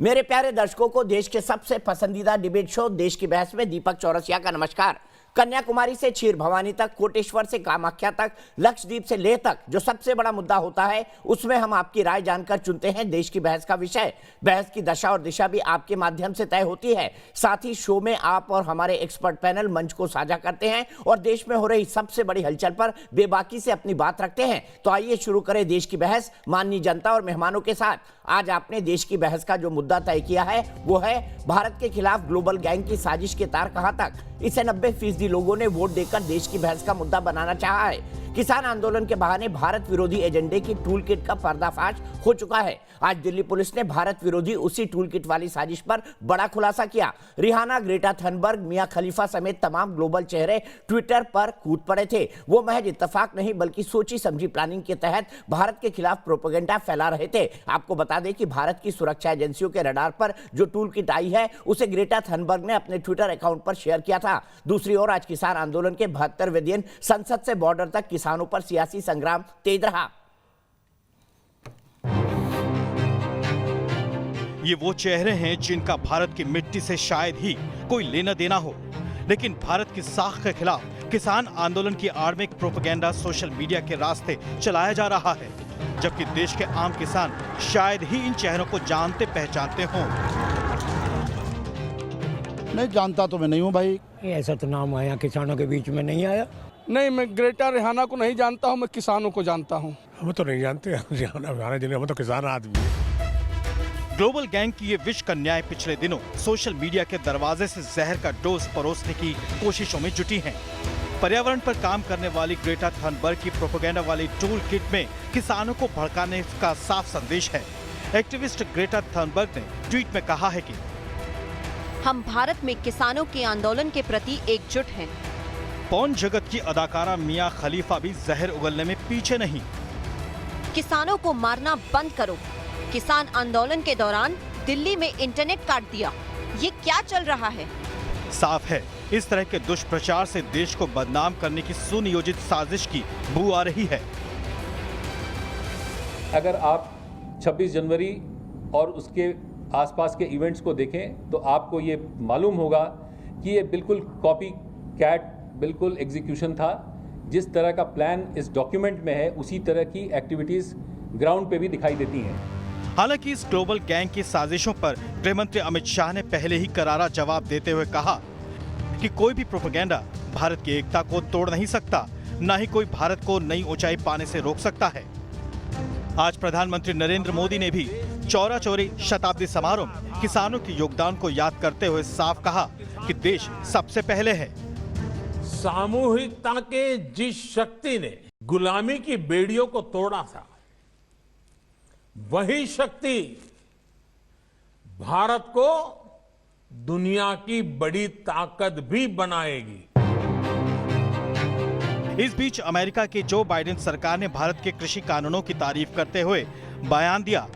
मेरे प्यारे दर्शकों को देश के सबसे पसंदीदा डिबेट शो देश की बहस में दीपक चौरसिया का नमस्कार। कन्याकुमारी से क्षीर भवानी तक, कोटेश्वर से कामाख्या तक, लक्षद्वीप से लेह तक जो सबसे बड़ा मुद्दा होता है उसमें हम आपकी राय जानकर चुनते हैं देश की बहस का विषय। बहस की दशा और दिशा भी आपके माध्यम से तय होती है। साथ ही शो में आप और हमारे एक्सपर्ट पैनल मंच को साझा करते हैं और देश में हो रही सबसे बड़ी हलचल पर बेबाकी से अपनी बात रखते हैं। तो आइए शुरू करें देश की बहस माननीय जनता और मेहमानों के साथ। आज आपने देश की बहस का जो मुद्दा तय किया है वो है भारत के खिलाफ ग्लोबल गैंग की साजिश के तार कहां तक। इसे 90% लोगों ने वोट देकर देश की बहस का मुद्दा बनाना चाहा है। किसान आंदोलन के बहाने भारत विरोधी एजेंडे की टूल किट का पर्दाफाश हो चुका है। आज दिल्ली पुलिस ने भारत विरोधी उसी टूल किट वाली साजिश पर बड़ा खुलासा किया। रिहाना, ग्रेटा थनबर्ग, मियां खलीफा समेत तमाम ग्लोबल चेहरे ट्विटर पर कूद पड़े थे। वो महज इत्तेफाक नहीं बल्कि सोची समझी प्लानिंग के तहत भारत के खिलाफ प्रोपेगेंडा फैला रहे थे। आपको बता दें कि भारत की सुरक्षा एजेंसियों के रडार पर जो टूल किट आई है उसे ग्रेटा थनबर्ग ने अपने ट्विटर अकाउंट पर शेयर किया था। दूसरी ओर आज किसान आंदोलन के 72वें दिन संसद से बॉर्डर तक किसानों पर सियासी संग्राम तेज रहा। ये वो चेहरे हैं जिनका भारत की मिट्टी से शायद ही कोई लेना देना हो, लेकिन भारत की साख के खिलाफ किसान आंदोलन की आड़ में एक प्रोपेगेंडा सोशल मीडिया के रास्ते चलाया जा रहा है, जबकि देश के आम किसान शायद ही इन चेहरों को जानते पहचानते हों। नहीं जानता तो मैं नहीं हूँ भाई। ऐसा तो नाम आया किसानों के बीच में नहीं आया। नहीं, मैं ग्रेटा रिहाना को नहीं जानता हूँ, मैं किसानों को जानता हूँ। हम तो नहीं जानते हम तो किसान आदमी हैं। ग्लोबल गैंग की ये विश्व कन्याएं पिछले दिनों सोशल मीडिया के दरवाजे से जहर का डोज परोसने की कोशिशों में जुटी हैं। पर्यावरण पर काम करने वाली ग्रेटा थनबर्ग की प्रोपेगेंडा वाली टूल किट में किसानों को भड़काने का साफ संदेश है। एक्टिविस्ट ग्रेटा थनबर्ग ने ट्वीट में कहा है कि हम भारत में किसानों के आंदोलन के प्रति एकजुट हैं। पॉर्न जगत की अदाकारा मियां खलीफा भी जहर उगलने में पीछे नहीं। किसानों को मारना बंद करो। किसान आंदोलन के दौरान दिल्ली में इंटरनेट काट दिया। ये क्या चल रहा है? साफ है इस तरह के दुष्प्रचार से देश को बदनाम करने की सुनियोजित साजिश की बू आ रही है। अगर आप 26 जनवरी और उसके आसपास के इवेंट्स को देखें तो आपको ये मालूम होगा कि ये बिल्कुल कॉपी कैट बिल्कुल एग्जीक्यूशन था। जिस तरह का प्लान इस डॉक्यूमेंट में है उसी तरह की एक्टिविटीज ग्राउंड पे भी दिखाई देती हैं। हालांकि इस ग्लोबल गैंग की साजिशों पर गृह मंत्री अमित शाह ने पहले ही करारा जवाब देते हुए कहा कि कोई भी प्रोपेगेंडा भारत की एकता को तोड़ नहीं सकता, न ही कोई भारत को नई ऊंचाई पाने से रोक सकता है। आज प्रधानमंत्री नरेंद्र मोदी ने भी चौरा चौरी शताब्दी समारोह में किसानों के योगदान को याद करते हुए साफ कहा कि देश सबसे पहले है। सामूहिकता के जिस शक्ति ने गुलामी की बेड़ियों को तोड़ा था, वही शक्ति भारत को दुनिया की बड़ी ताकत भी बनाएगी। इस बीच अमेरिका की जो बाइडेन सरकार ने भारत के कृषि कानूनों की तारीफ करते हुए बयान दिया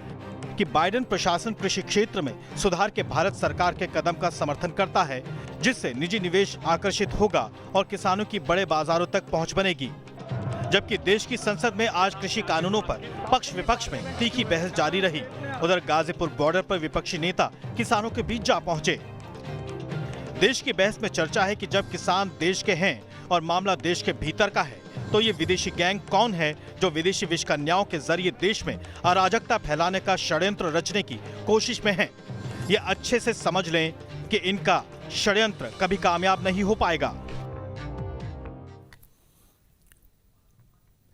कि बाइडेन प्रशासन कृषि क्षेत्र में सुधार के भारत सरकार के कदम का समर्थन करता है, जिससे निजी निवेश आकर्षित होगा और किसानों की बड़े बाजारों तक पहुंच बनेगी। जबकि देश की संसद में आज कृषि कानूनों पर पक्ष विपक्ष में तीखी बहस जारी रही। उधर गाजीपुर बॉर्डर पर विपक्षी नेता किसानों के बीच जा पहुंचे। देश की बहस में चर्चा है कि जब किसान देश के हैं और मामला देश के भीतर का है, तो ये विदेशी गैंग कौन है जो विदेशी विश्व कन्याओं के जरिए देश में अराजकता फैलाने का षड्यंत्र रचने की कोशिश में है। ये अच्छे से समझ लें कि इनका षड्यंत्र कभी कामयाब नहीं हो पाएगा।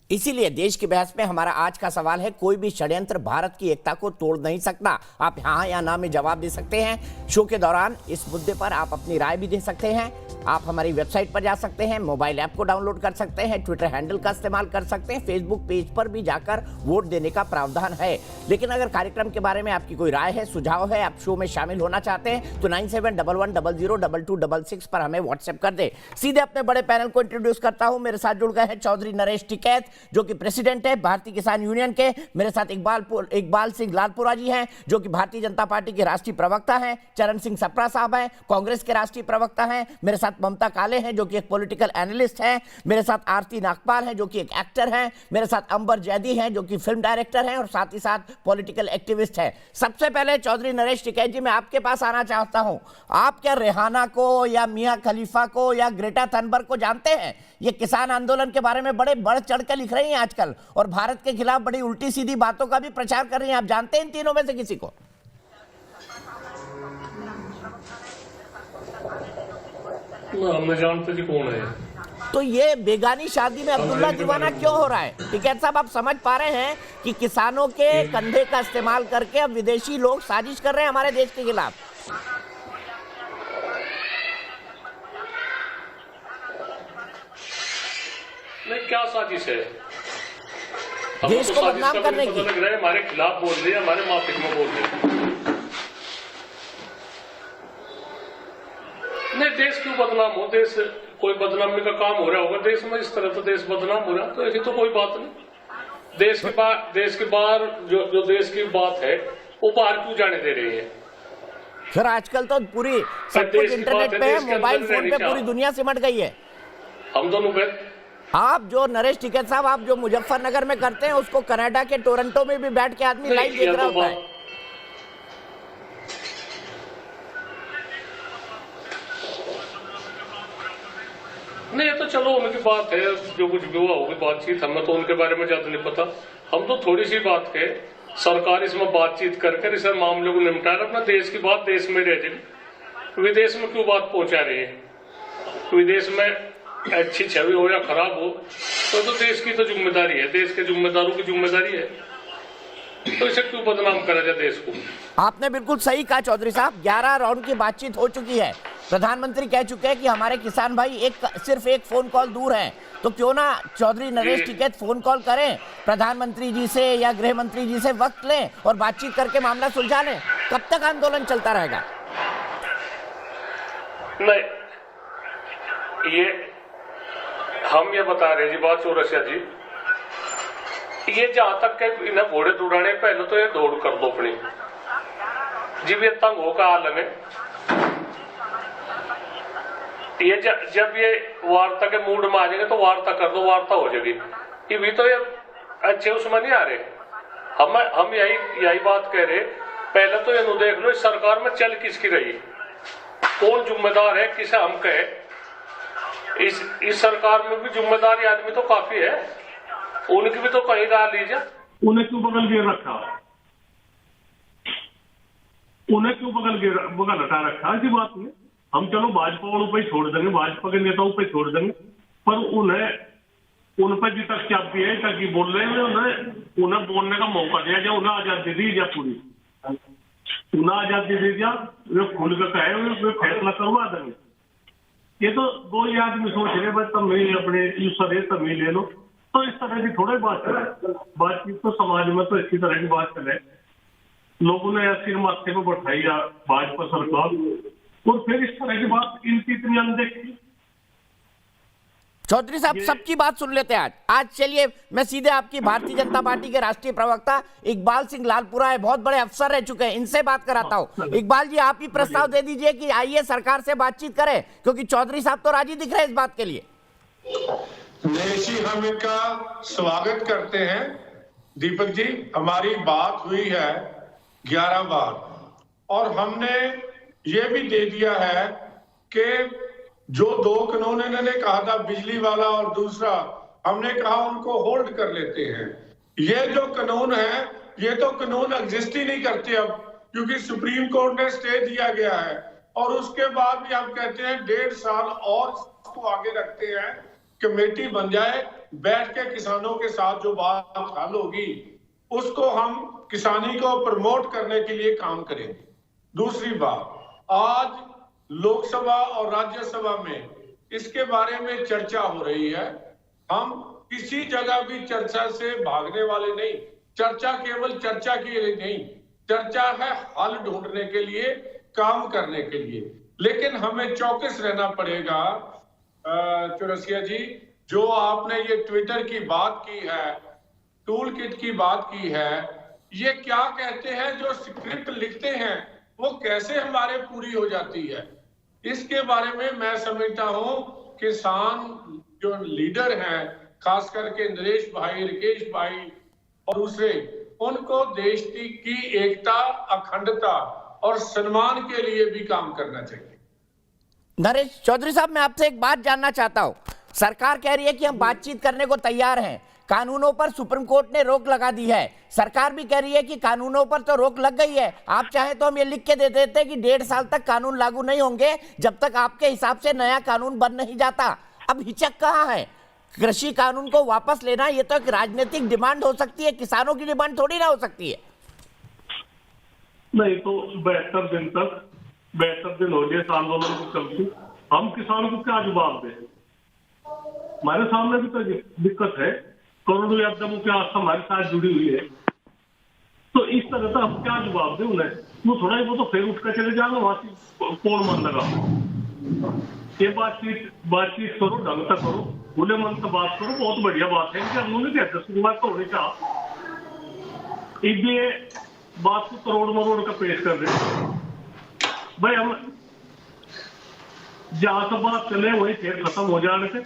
इसीलिए देश की बहस में हमारा आज का सवाल है, कोई भी षड्यंत्र भारत की एकता को तोड़ नहीं सकता। आप हाँ या ना में जवाब दे सकते हैं। शो के दौरान इस मुद्दे पर आप अपनी राय भी दे सकते हैं। आप हमारी वेबसाइट पर जा सकते हैं, मोबाइल ऐप को डाउनलोड कर सकते हैं, ट्विटर हैंडल का इस्तेमाल कर सकते हैं, फेसबुक पेज पर भी जाकर वोट देने का प्रावधान है। लेकिन अगर कार्यक्रम के बारे में आपकी कोई राय है, सुझाव है, आप शो में शामिल होना चाहते हैं तो 9711002266 पर हमें व्हाट्सएप कर दे। सीधे अपने बड़े पैनल को इंट्रोड्यूस करता हूं। मेरे साथ जुड़ गए हैं चौधरी नरेश टिकैत, जो कि प्रेसिडेंट है भारतीय किसान यूनियन के। मेरे साथ इकबाल सिंह लालपुरा जी हैं, जो कि भारतीय जनता पार्टी के राष्ट्रीय प्रवक्ता हैं। चरण सिंह सप्रा साहब हैं, कांग्रेस के राष्ट्रीय प्रवक्ता हैं। मेरे साथ ममता काले हैं, जो कि एक पॉलिटिकल एनालिस्ट हैं। मेरे साथ आरती नागपाल हैं, जो कि एक एक्टर हैं। मेरे साथ अंबर जैदी हैं, जो कि फिल्म डायरेक्टर हैं और साथ ही साथ पॉलिटिकल एक्टिविस्ट हैं। सबसे पहले चौधरी नरेश टिकैत जी, मैं आपके पास आना चाहता हूं। आप क्या रेहाना को या मियां खलीफा को या ग्रेटा थनबर्ग को जानते हैं? ये किसान आंदोलन के बारे में बड़े बढ़ चढ़ कर लिख रही हैं आजकल और भारत के खिलाफ बड़ी उल्टी सीधी बातों का भी प्रचार कर रही हैं। आप जानते हैं इन तीनों में से किसी को? मैं जानते जी कौन है। तो ये बेगानी शादी में अब्दुल्ला दीवाना क्यों हो रहा है? टिकैत साहब, आप समझ पा रहे हैं कि किसानों के कंधे का इस्तेमाल करके अब विदेशी लोग साजिश कर रहे हैं हमारे देश के खिलाफ। नहीं, क्या साजिश है? देश को बदनाम करने की। लग रहा है हमारे खिलाफ बोल रहे हैं, हमारे माफिक में बोल रहे हैं। नहीं, देश क्यों बदनाम हो? देश कोई बदनामी का काम हो रहा होगा देश में, इस तरह तो देश बदनाम हो रहा, तो ऐसी तो कोई बात नहीं। देश के बाहर जो देश की बात है वो बाहर क्यों जाने दे रही है? फिर आजकल तो पूरी सब कुछ इंटरनेट पे है, मोबाइल फोन पे पूरी दुनिया सिमट गई है। हम दोनों पे आप जो नरेश टिकैत साहब, आप जो मुजफ्फरनगर में करते हैं उसको कनाडा के टोरंटो में भी बैठ के आदमी लाइव देख रहा होता है। नहीं, ये तो चलो उनकी बात है, जो कुछ भी हुआ होगी बातचीत, हमें तो उनके बारे में ज्यादा नहीं पता। हम तो थोड़ी सी बात के सरकार इसमें बातचीत करके इस मामले को निपटा रहे, अपना देश की बात देश में रह जाएगी। विदेश में क्यों बात पहुंचा रही है? विदेश में अच्छी छवि हो या खराब हो तो देश की तो जिम्मेदारी है, देश के जिम्मेदारों की जिम्मेदारी है, तो इसे क्यों बदनाम करा जाए देश को? आपने बिल्कुल सही कहा चौधरी साहब। 11 राउंड की बातचीत हो चुकी है। प्रधानमंत्री कह चुके हैं कि हमारे किसान भाई सिर्फ एक फोन कॉल दूर हैं, तो क्यों ना चौधरी नरेश टिकैत फोन कॉल करें प्रधानमंत्री जी से या गृह मंत्री जी से, वक्त लें और बातचीत करके मामला सुलझा लें। कब तक आंदोलन चलता रहेगा? नहीं, ये हम ये बता रहे जी बात चौरसिया जी, ये जहां तक के इन्हें घोड़े दौड़ाने पहले तो ये दौड़ कर दो अपनी जी भी तंग होकर हाल में। ये जब ये वार्ता के मूड में आ जाएंगे तो वार्ता कर दो, वार्ता हो जाएगी। ये भी तो ये अच्छे उसमें नहीं आ रहे। हम यही बात कह रहे, पहले तो ये देख लो इस सरकार में चल किसकी रही, कौन जिम्मेदार है, किसे हम कहे। इस सरकार में भी जिम्मेदारी आदमी तो काफी है, उनकी भी तो कहीं राह लीजिए। उन्हें क्यों बगल गिर रखा? उन्हें क्यों बगल हटा रखा? ऐसी बात नहीं। हम चलो भाजपा वालों पर छोड़ देंगे, भाजपा के नेताओं पर छोड़ देंगे, पर उन पर भी तक क्या है ताकि बोल रहे हैं, उन्हें बोलने का मौका दिया जाए, उन्हें आजादी दी जाए, पूरी उन्हें आजादी दी जाए, वे खुल कर कहे वे फैसला करवा देंगे। ये तो दो ही आदमी सोच रहे बस तुम अपने तुम ही ले लो, तो इस तरह की थोड़ी बात चले। बातचीत तो समाज में तो इसी तरह की बात चले। लोगों ने ऐसी माथे को बैठाई भाजपा सरकार और फिर इस तरह की बात इनकी इतनी अनदेखी। चौधरी साहब, सबकी बात सुन लेते हैं आज चलिए मैं सीधे आपकी भारतीय जनता पार्टी के राष्ट्रीय प्रवक्ता इकबाल सिंह लालपुरा है, बहुत बड़े अफसर रह चुके हैं, इनसे बात कराता हूं। इकबाल जी, आप ही प्रस्ताव दे दीजिए कि आइए सरकार से बातचीत करें, क्योंकि चौधरी साहब तो राजी दिख रहे हैं इस बात के लिए। नेशी, हम इनका स्वागत करते हैं। दीपक जी, हमारी बात हुई है 11 बार और हमने ये भी दे दिया है कि जो 2 कानून इन्होंने कहा था, बिजली वाला और दूसरा, हमने कहा उनको होल्ड कर लेते हैं। ये जो कानून है ये तो कानून एग्जिस्ट ही नहीं करते अब, क्योंकि सुप्रीम कोर्ट ने स्टे दिया गया है और उसके बाद भी हम कहते हैं 1.5 साल और उसको आगे रखते हैं, कमेटी बन जाए, बैठ के किसानों के साथ जो बात हल होगी उसको हम किसानी को प्रमोट करने के लिए काम करेंगे। दूसरी बात, आज लोकसभा और राज्यसभा में इसके बारे में चर्चा हो रही है। हम किसी जगह भी चर्चा से भागने वाले नहीं। चर्चा केवल चर्चा के लिए नहीं, चर्चा है हल ढूंढने के लिए, काम करने के लिए। लेकिन हमें चौकस रहना पड़ेगा चौरसिया जी, जो आपने ये ट्विटर की बात की है, टूल किट की बात की है, ये क्या कहते हैं, जो स्क्रिप्ट लिखते हैं वो कैसे हमारे पूरी हो जाती है, इसके बारे में मैं समझता हूं किसान जो लीडर हैं, खास करके नरेश भाई, राकेश भाई और दूसरे, उनको देश की एकता, अखंडता और सम्मान के लिए भी काम करना चाहिए। नरेश चौधरी साहब, मैं आपसे एक बात जानना चाहता हूं। सरकार कह रही है कि हम बातचीत करने को तैयार हैं, कानूनों पर सुप्रीम कोर्ट ने रोक लगा दी है। सरकार भी कह रही है कि कानूनों पर तो रोक लग गई है, आप चाहे तो हम ये लिख के दे देते हैं कि 1.5 साल तक कानून लागू नहीं होंगे जब तक आपके हिसाब से नया कानून बन नहीं जाता। अब हिचक कहाँ है? कृषि कानून को वापस लेना ये तो एक राजनीतिक डिमांड हो सकती है, किसानों की डिमांड थोड़ी ना हो सकती है। नहीं तो 72 दिन हो गए इस आंदोलन को चलते, हम किसान को क्या जवाब दें? हमारे सामने भी तो दिक्कत है, करोड़ों यादवों की आस्था हमारे साथ जुड़ी हुई है, तो इस तरह से हम क्या जवाब दें उन्हें? वो थोड़ा ही वो तो फिर उठ कर चले जाएंगे, वहां से कौन मन लगा। ये बातचीत करो, ढंग से करो, खुले मन से बात करो, बहुत बढ़िया बात है। इनके उन्होंने कहते शुरुआत तो होनी चाहिए, ये बात को करोड़ मरोड़ का पेश कर रहे भाई। हम जहां से बात चले वही फिर खत्म हो जाने से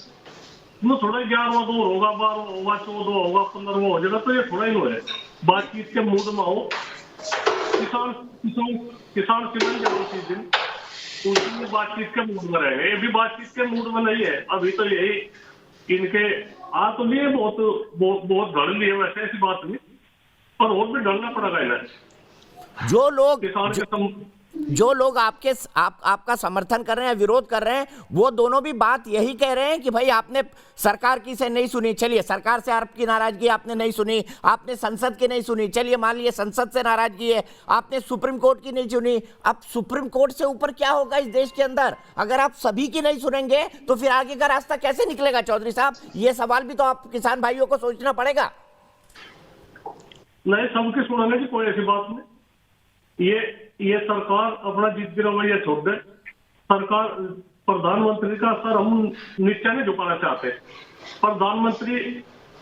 वो थोड़ा 11वां दौर होगा, 12वां होगा, 14वां होगा, 15वां हो जाएगा, तो ये थोड़ा ही नो है। बातचीत के मूड में हो, किसान सिमन जाओ किस दिन उसी बातचीत के मूड में रहेंगे। ये भी बातचीत के मूड में नहीं है अभी, तो यही इनके आ तो लिए बहुत गढ़ लिए, वैसे ऐसी बात नहीं, पर और भी डरना पड़ेगा इन्हें। जो लोग आपका समर्थन कर रहे हैं, विरोध कर रहे हैं, वो दोनों भी बात यही कह रहे हैं कि भाई आपने सरकार की से नहीं सुनी, चलिए सरकार से आपकी नाराजगी आपने नहीं सुनी, आपने संसद की नहीं सुनी, चलिए मान लिए संसद से नाराजगी है, आपने सुप्रीम कोर्ट की नहीं सुनी। अब सुप्रीम कोर्ट से ऊपर क्या होगा इस देश के अंदर? अगर आप सभी की नहीं सुनेंगे तो फिर आगे का रास्ता कैसे निकलेगा? चौधरी साहब, ये सवाल भी तो आप किसान भाइयों को सोचना पड़ेगा। नहीं, सबके सुनाने की कोई ऐसी बात नहीं। ये सरकार अपना जिद्दी रवैया छोड़ दे। सरकार, प्रधानमंत्री का सर हम नीचे नहीं झुकाना चाहते। प्रधानमंत्री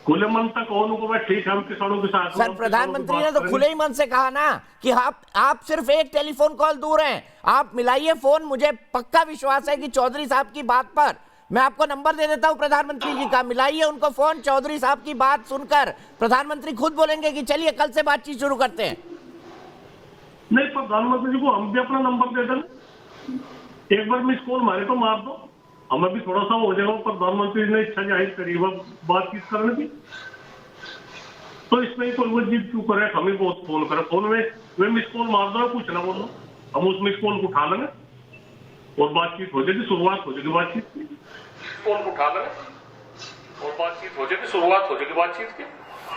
खुले मन तक उनको भाई ठीक है, हम किसानों के साथ। सर, प्रधानमंत्री ने तो खुले ही मन से कहा ना कि आप सिर्फ एक टेलीफोन कॉल दूर हैं, आप मिलाइए फोन। मुझे पक्का विश्वास है कि चौधरी साहब की बात पर, मैं आपको नंबर दे देता हूं प्रधानमंत्री जी का, मिलाइए उनको फोन। चौधरी साहब की बात सुनकर प्रधानमंत्री खुद बोलेंगे कि चलिए कल से बातचीत शुरू करते हैं। नहीं, प्रधानमंत्री जी को हम भी अपना नंबर दे दें, एक बार मिस कॉल मारे तो मार दो, हमें भी थोड़ा सा हो जाएगा। प्रधानमंत्री ने इच्छा जाहिर करी बातचीत करने की, तो इसमें कोई वो जिद क्यों करे? हमें बहुत फोन करे, फोन में वे मिस कॉल मार दो, कुछ ना बोलो, हम उस मिस कॉल को उठा लेंगे और बातचीत हो जाएगी, शुरुआत हो जाएगी बातचीत की। कॉल उठा लेंगे और बातचीत हो जाएगी, शुरुआत हो जाएगी बातचीत की।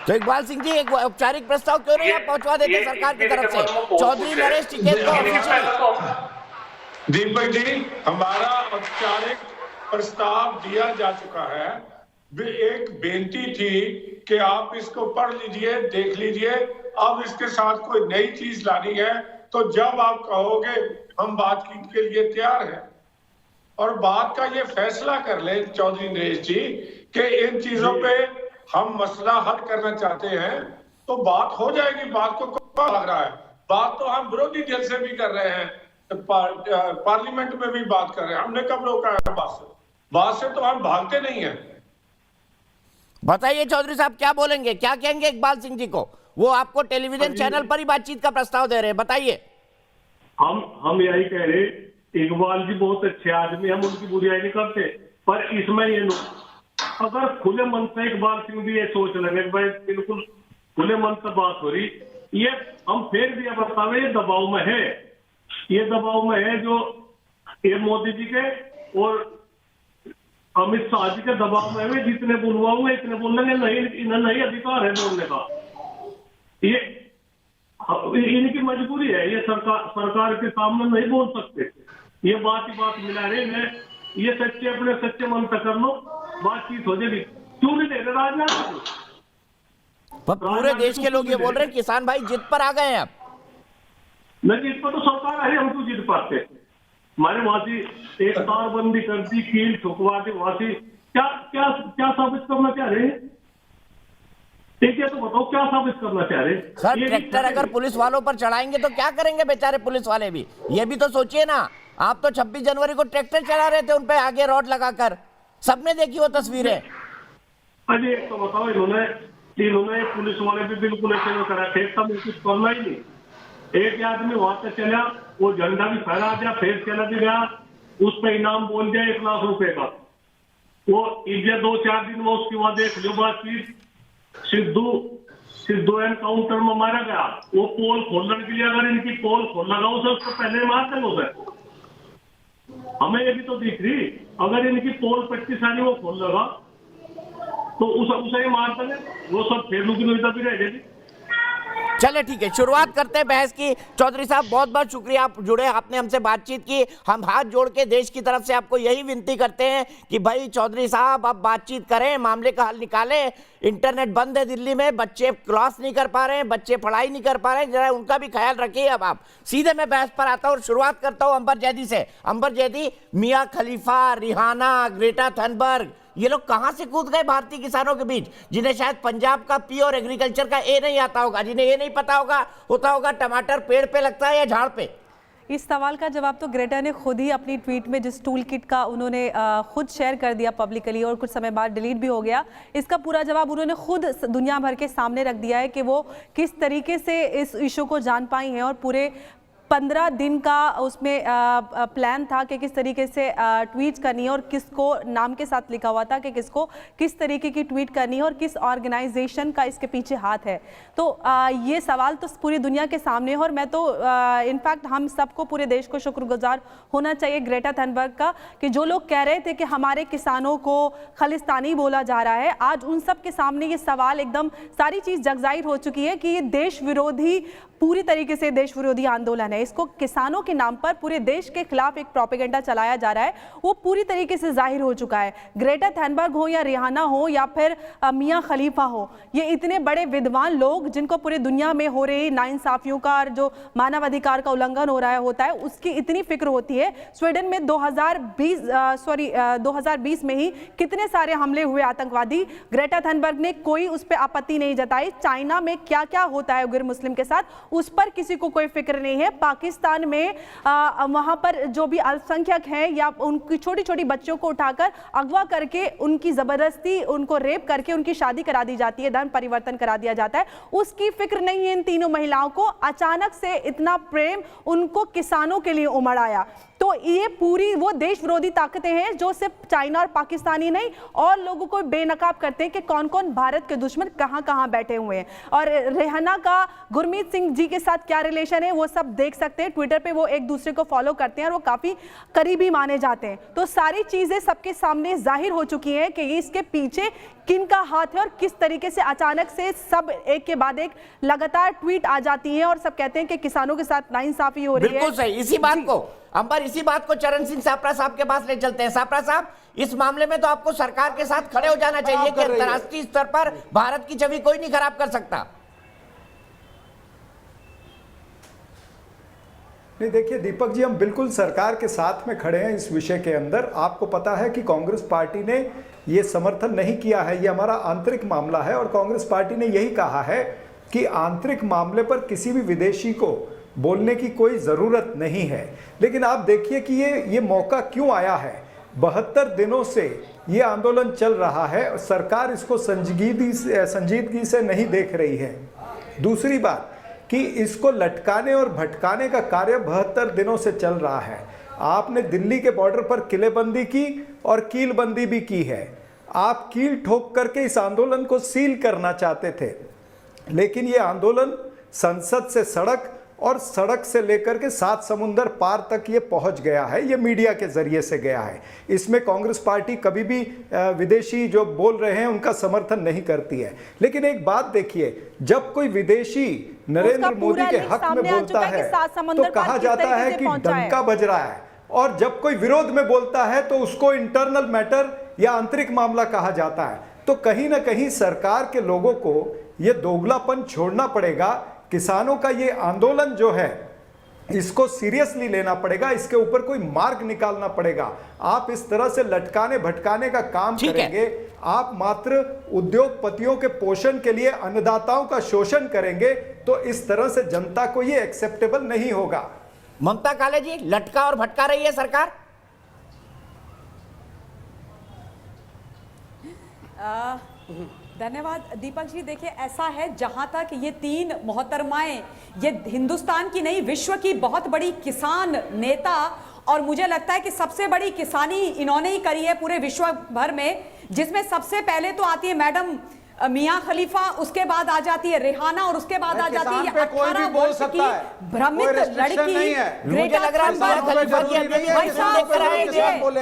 तो इकबाल सिंह जी, एक औपचारिक प्रस्ताव क्यों नहीं आप पहुंचवा देते सरकार की तरफ से? चौधरी नरेश टिकैत को दीपक जी, हमारा औपचारिक प्रस्ताव दिया जा चुका है। एक बेनती थी कि आप इसको पढ़ लीजिए, देख लीजिए। अब इसके साथ कोई नई चीज लानी है तो जब आप कहोगे हम बातचीत के लिए तैयार हैं। और बात का ये फैसला कर ले चौधरी नरेश जी कि इन चीजों पे हम मसला हल करना चाहते हैं तो बात हो जाएगी। बात को कौन लग रहा है? बात तो हम विरोधी दल से भी कर रहे हैं, पार्लियामेंट में भी बात कर रहे हैं। हमने कब रोका है बात से तो हम भागते नहीं हैं। बताइए चौधरी साहब, क्या बोलेंगे, क्या कहेंगे इकबाल सिंह जी को? वो आपको टेलीविजन चैनल पर ही बातचीत का प्रस्ताव दे रहे हैं, बताइए। हम यही कह रहे, इकबाल जी बहुत अच्छे आदमी, हम उनकी बुराई नहीं करते, पर इसमें ये अगर खुले मन से इकबाल सिंह भी ये सोच लगे भाई बिल्कुल खुले मन से बात हो रही, ये हम फिर भी बतावे ये दबाव में है, ये दबाव में है जो ये मोदी जी के और अमित शाह जी के दबाव में है। जितने बुलवाऊंगे इतने बोलने नहीं, इन्हें नहीं अधिकार है बोलने का। ये इनकी मजबूरी है, ये सरकार के सामने नहीं बोल सकते। ये बात ही बात मिला रहे हैं, ये सच्चे अपने सच्चे मन से कर लो, बातचीत हो जाएगी। क्यों नहीं दे रहे राजनाथ? पूरे देश के लोग ये बोल रहे हैं किसान भाई जिद पर आ गए हैं। अब नहीं, जिद पर तो सरकार है, हम क्यों जिद पाते? हमारे वहां से एक तारबंदी कर दी, कील ठुकवा दी, वहां से क्या क्या क्या साबित करना चाह रहे हैं? एक ये तो बताओ क्या साबित करना चाह रहे हैं? सर ये ट्रैक्टर अगर पुलिस वालों पर चढ़ाएंगे तो क्या करेंगे बेचारे पुलिस वाले भी? ये भी तो सोचिए ना। आप तो 26 जनवरी को ट्रैक्टर चला रहे थे उन पे आगे रॉड लगाकर, सबने देखी वो तस्वीरें। अरे एक तो बताओ, इन्होंने पुलिस वाले भी बिल्कुल ऐसे करा, ठेका में कुछ करना ही नहीं। एक आदमी वहां से चला, वो झंडा भी फहरा दिया, फिर चला भी गया, उस पर इनाम बोल दिया 1 लाख रुपए का। वो इंडिया 2-4 दिन में उसकी वहां देख लो बातचीत, सिद्धू एनकाउंटर में मारा गया। वो पोल खोलने के लिए अगर इनकी पोल खोल लगा उसे, उसको पहले मार देंगे उसे। हमें ये भी तो दिख रही, अगर इनकी पोल 25 साल वो खोल लगा तो उसे ही मार देंगे, वो सब फेलू की नोई भी रह जाएगी। चले ठीक है, शुरुआत करते हैं बहस की। चौधरी साहब बहुत बहुत शुक्रिया आप जुड़े, आपने हमसे बातचीत की। हम हाथ जोड़ के देश की तरफ से आपको यही विनती करते हैं कि भाई चौधरी साहब आप बातचीत करें, मामले का हल निकालें। इंटरनेट बंद है दिल्ली में, बच्चे क्रॉस नहीं कर पा रहे हैं, बच्चे पढ़ाई नहीं कर पा रहे हैं, जरा उनका भी ख्याल रखिए। अब आप सीधे मैं बहस पर आता हूँ और शुरुआत करता हूँ अंबर जैदी से। अंबर जैदी, मियाँ खलीफा, रिहाना, ग्रेटा थनबर्ग, ये लोग कहां से कूद गए भारतीय किसानों के बीच, जिन्हें शायद पंजाब का पी और एग्रीकल्चर का ए नहीं आता होगा, जिन्हें ये नहीं पता होगा टमाटर पेड़ पे लगता है या झाड़ पे। इस सवाल का जवाब तो ग्रेटा ने खुद ही अपनी ट्वीट में, जिस टूल किट का उन्होंने खुद शेयर कर दिया पब्लिकली और कुछ समय बाद डिलीट भी हो गया, इसका पूरा जवाब उन्होंने खुद दुनिया भर के सामने रख दिया है कि वो किस तरीके से इस इशू को जान पाई हैं। और पूरे 15 दिन का उसमें प्लान था कि किस तरीके से ट्वीट करनी है और किसको नाम के साथ लिखा हुआ था कि किसको किस तरीके की ट्वीट करनी है और किस ऑर्गेनाइजेशन का इसके पीछे हाथ है। तो ये सवाल तो पूरी दुनिया के सामने है और मैं तो इनफैक्ट हम सबको, पूरे देश को शुक्रगुजार होना चाहिए ग्रेटा थनबर्ग का कि जो लोग कह रहे थे कि हमारे किसानों को खालिस्तानी बोला जा रहा है, आज उन सब के सामने ये सवाल एकदम सारी चीज़ जगजाहिर हो चुकी है कि ये देश विरोधी, पूरी तरीके से देश विरोधी आंदोलन है। इसको किसानों के नाम पर पूरे देश के खिलाफ एक प्रोपेगेंडा चलाया जा रहा है, वो पूरी तरीके से जाहिर हो चुका है। ग्रेटा थनबर्ग हो या रिहाना हो या फिर मियाँ खलीफा हो, ये इतने बड़े विद्वान लोग जिनको पूरे दुनिया में हो रही नाइंसाफियों का और जो मानवाधिकार का उल्लंघन हो रहा है होता है, उसकी इतनी फिक्र होती है। स्वीडन में 2020 में ही कितने सारे हमले हुए आतंकवादी, ग्रेटा थनबर्ग ने कोई उस पर आपत्ति नहीं जताई। चाइना में क्या क्या होता है उइगर मुस्लिम के साथ, उस पर किसी को कोई फिक्र नहीं है। पाकिस्तान में वहां पर जो भी अल्पसंख्यक हैं या उनकी छोटी छोटी बच्चों को उठाकर अगवा करके उनकी जबरदस्ती उनको रेप करके उनकी शादी करा दी जाती है, धर्म परिवर्तन करा दिया जाता है, उसकी फिक्र नहीं है इन तीनों महिलाओं को। अचानक से इतना प्रेम उनको किसानों के लिए उमड़ आया। तो ये पूरी वो देश विरोधी ताकतें हैं जो सिर्फ चाइना और पाकिस्तानी नहीं और लोगों को बेनकाब करते हैं कि कौन कौन भारत के दुश्मन कहां कहां बैठे हुए हैं। और रेहाना का गुरमीत सिंह जी के साथ क्या रिलेशन है वो सब देख सकते हैं, ट्विटर पे वो एक दूसरे को फॉलो करते हैं और वो काफी करीबी माने जाते हैं। तो सारी चीजें सबके सामने जाहिर हो चुकी हैं कि इसके पीछे किनका हाथ है और किस तरीके से अचानक से सब एक के बाद एक लगातार ट्वीट आ जाती है और सब कहते हैं कि किसानों के साथ नाइंसाफी हो रही है। बिल्कुल सही। इसी बात को अंबर, इसी बात को चरण सिंह सापरा साहब के पास ले चलते हैं। सापरा साहब, इस मामले में तो आपको सरकार के साथ खड़े हो जाना चाहिए कि अंतर्राष्ट्रीय स्तर पर भारत की छवि कोई नहीं खराब कर सकता। नहीं, देखिए दीपक जी, हम बिल्कुल सरकार के साथ में खड़े हैं इस विषय के अंदर। आपको पता है कि कांग्रेस पार्टी ने ये समर्थन नहीं किया है, ये हमारा आंतरिक मामला है और कांग्रेस पार्टी ने यही कहा है कि आंतरिक मामले पर किसी भी विदेशी को बोलने की कोई ज़रूरत नहीं है। लेकिन आप देखिए कि ये मौका क्यों आया है। 72 दिनों से ये आंदोलन चल रहा है, सरकार इसको संजीदगी से नहीं देख रही है। दूसरी बात कि इसको लटकाने और भटकाने का कार्य 72 दिनों से चल रहा है। आपने दिल्ली के बॉर्डर पर किलेबंदी की और कीलबंदी भी की है। आप कील ठोक करके इस आंदोलन को सील करना चाहते थे, लेकिन ये आंदोलन संसद से सड़क और सड़क से लेकर के 7 समुंदर पार तक ये पहुंच गया है, ये मीडिया के जरिए से गया है। इसमें कांग्रेस पार्टी कभी भी विदेशी जो बोल रहे हैं उनका समर्थन नहीं करती है। लेकिन एक बात देखिए, जब कोई विदेशी नरेंद्र मोदी के हक में बोलता है तो कहा जाता है कि डंका बज रहा है, और जब कोई विरोध में बोलता है तो उसको इंटरनल मैटर या आंतरिक मामला कहा जाता है। तो कहीं ना कहीं सरकार के लोगों को ये दोगलापन छोड़ना पड़ेगा। किसानों का ये आंदोलन जो है इसको सीरियसली लेना पड़ेगा, इसके ऊपर कोई मार्ग निकालना पड़ेगा। आप इस तरह से लटकाने भटकाने का काम करेंगे, आप मात्र उद्योगपतियों के पोषण के लिए अन्नदाताओं का शोषण करेंगे, तो इस तरह से जनता को ये एक्सेप्टेबल नहीं होगा। ममता काले जी, लटका और भटका रही है सरकार। धन्यवाद दीपक जी। देखिए, ऐसा है, जहां तक ये तीन मोहतरमाएं, ये हिंदुस्तान की नहीं विश्व की बहुत बड़ी किसान नेता, और मुझे लगता है कि सबसे बड़ी किसानी इन्होंने ही करी है पूरे विश्व भर में, जिसमें सबसे पहले तो आती है मैडम मियां खलीफा, उसके बाद आ जाती है रेहाना, और उसके बाद आ जाती है 18 वर्ष की भ्रमित लड़की मुझे लग रहा है मियां खलीफा की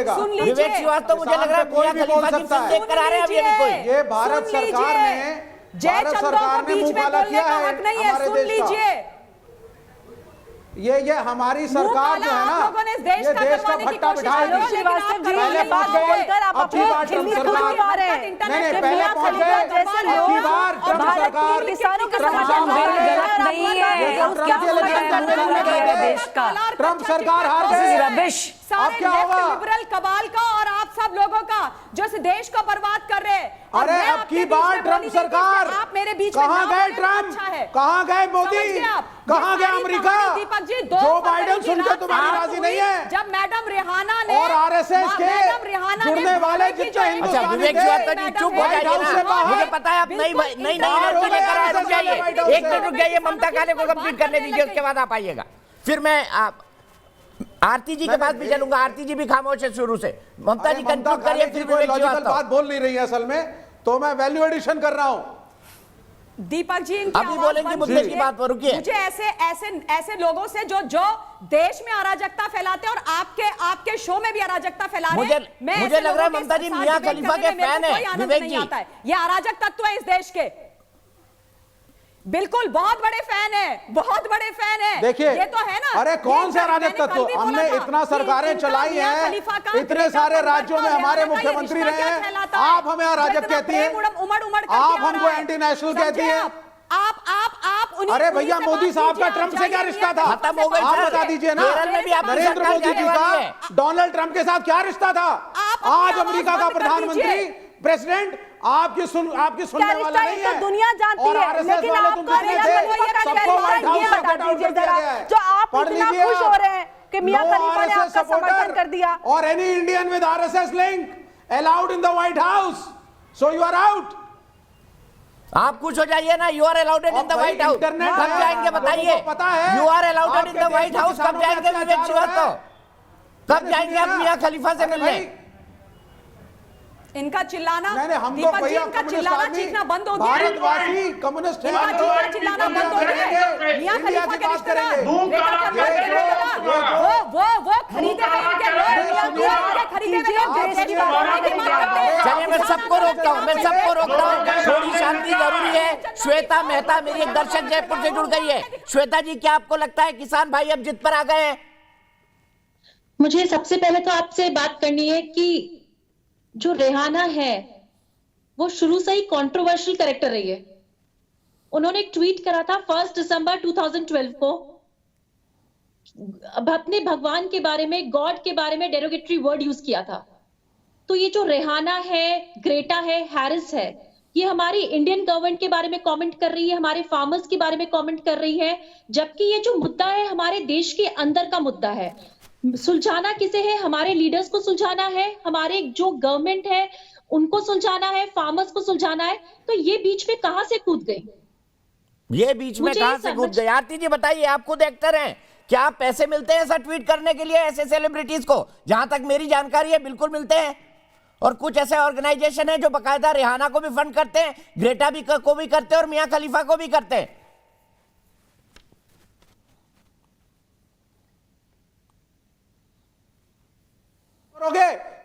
सुन लीजिए, विवेक श्रीवास्तव, मुझे लग रहा है मियां खलीफा की फिल्म देख कर आ रहे हैं अभी कोई। ये भारत सरकार ने जय चंदों को बीच में बोलने का हक नहीं है, सुन लीजिए। ये हमारी सरकार जो है ना, ये देश का भट्टा बिठाएगी। पहले बोलकर आप अपनी बात सरकार नहीं पहले पहुंचे, अबकी बार ट्रम्प सरकार किसानों के समर्थन नहीं है देश का, ट्रम्प सरकार हार गई। सारे लिबरल कबाल का और आप सब लोगों का जो इस देश को बर्बाद कर रहे हैं। अरे अब की बार ट्रम्प सरकार, आप मेरे बीच कहां गए ट्रम्प, कहां गए मोदी, कहां गए America? Deepak ji, Joe Biden सुनकर तुम्हारी राजी नहीं है, जब मैडम रेहाना ने और आरएसएस के जुड़ने वाले जितने हिंदुस्तानी विवेक श्रीवास्तव जी चुप हो जाइए ना, मुझे पता है आप नई एनर्जी लेकर आए, रुक जाइए, एक मिनट रुक जाइए, ममता काले को कंप्लीट करने दीजिए, उसके बाद आप आइएगा। फिर मैं आरती जी के पास भी चलूंगा, आरती जी भी खामोश है शुरू से। ममता जी कंक्लूड करिए, फिर कोई लॉजिकल बात बोल नहीं रही है असल में, तो मैं वैल्यू एडिशन कर रहा हूं। दीपक जी अभी बोलेंगे मुद्दे की बात पर, रुकिए। मुझे ऐसे लोगों से जो देश में अराजकता फैलाते हैं और आपके शो में भी अराजकता फैला रहे हैं, मुझे लग रहा है ममता जी मियां खलीफा के फैन है विवेक जी। ये अराजक तत्व है इस देश के, बिल्कुल बहुत बड़े फैन है, बहुत बड़े फैन है। देखिए, ये तो है ना, अरे कौन से अराजक तत्व, हमने इतना सरकारें चलाई हैं, इतने सारे राज्यों में हमारे मुख्यमंत्री रहे हैं, आप हमें अराजक कहती हैं, आप हमको एंटी नेशनल कहती हैं। आप अरे भैया, मोदी साहब का ट्रम्प से क्या रिश्ता था, खत्म हो गई, आप बता दीजिए ना। नरेंद्र मोदी जी का डोनाल्ड ट्रम्प के साथ क्या रिश्ता था? आज अमेरिका का प्रधानमंत्री प्रेसिडेंट आपकी सुनने वाला नहीं है, दुनिया जानती है, लेकिन सबको व्हाइट हाउस से गेट आउट कर दिया गया है। जो आप इतना खुश हो रहे हैं कि मियां खलीफा ने आपका समर्थन कर दिया, और any Indian with RSS link allowed in the White House, so you are out. आप खुश हो जाइए ना, you are allowed in the White House. कब जाएंगे बताइए, you are allowed in the White House, कब जाएंगे विवेक श्रीवास्तव, कब जाएंगे आप मियां खलीफा से मिलने? इनका चिल्लाना, दीपक जी, इनका चिल्लाना चीखना बंद हो गया, भारतवासी कम्युनिस्ट इनका चिल्लाना बंद हो गया। मियां खलीफा के रिश्तेदार वो खरीदे हुए इनके लोग, खरीदे हुए। चलिए, मैं सबको रोकता हूँ, थोड़ी शांति जरूरी है। श्वेता मेहता मेरी एक दर्शक जयपुर से जुड़ गई है। श्वेता जी, क्या आपको लगता है किसान भाई अब जिद पर आ गए हैं? मुझे सबसे पहले तो आपसे बात करनी है कि जो रेहाना है वो शुरू से ही कंट्रोवर्शियल कैरेक्टर रही है। उन्होंने एक ट्वीट करा था 1 दिसंबर 2012 को, अपने भगवान के बारे में, गॉड के बारे में डेरोगेटरी वर्ड यूज किया था। तो ये जो रेहाना है, ग्रेटा है, हैरिस है, ये हमारी इंडियन गवर्नमेंट के बारे में कमेंट कर रही है, हमारे फार्मर्स के बारे में कमेंट कर रही है, जबकि ये जो मुद्दा है हमारे देश के अंदर का मुद्दा है। सुलझाना किसे है? हमारे लीडर्स को सुलझाना है, हमारे जो गवर्नमेंट है उनको सुलझाना है, फार्मर्स को सुलझाना है। तो ये बीच में कहां से कूद गई? ये बीच में कहां से कूद गई? आरती जी बताइए, आप खुद एक्टर हैं, क्या पैसे मिलते हैं ऐसा ट्वीट करने के लिए ऐसे सेलिब्रिटीज को? जहां तक मेरी जानकारी है बिल्कुल मिलते हैं, और कुछ ऐसे ऑर्गेनाइजेशन है जो बकायदा रेहाना को भी फंड करते हैं, ग्रेटा भी को भी करते हैं, और मियां खलीफा को भी करते हैं।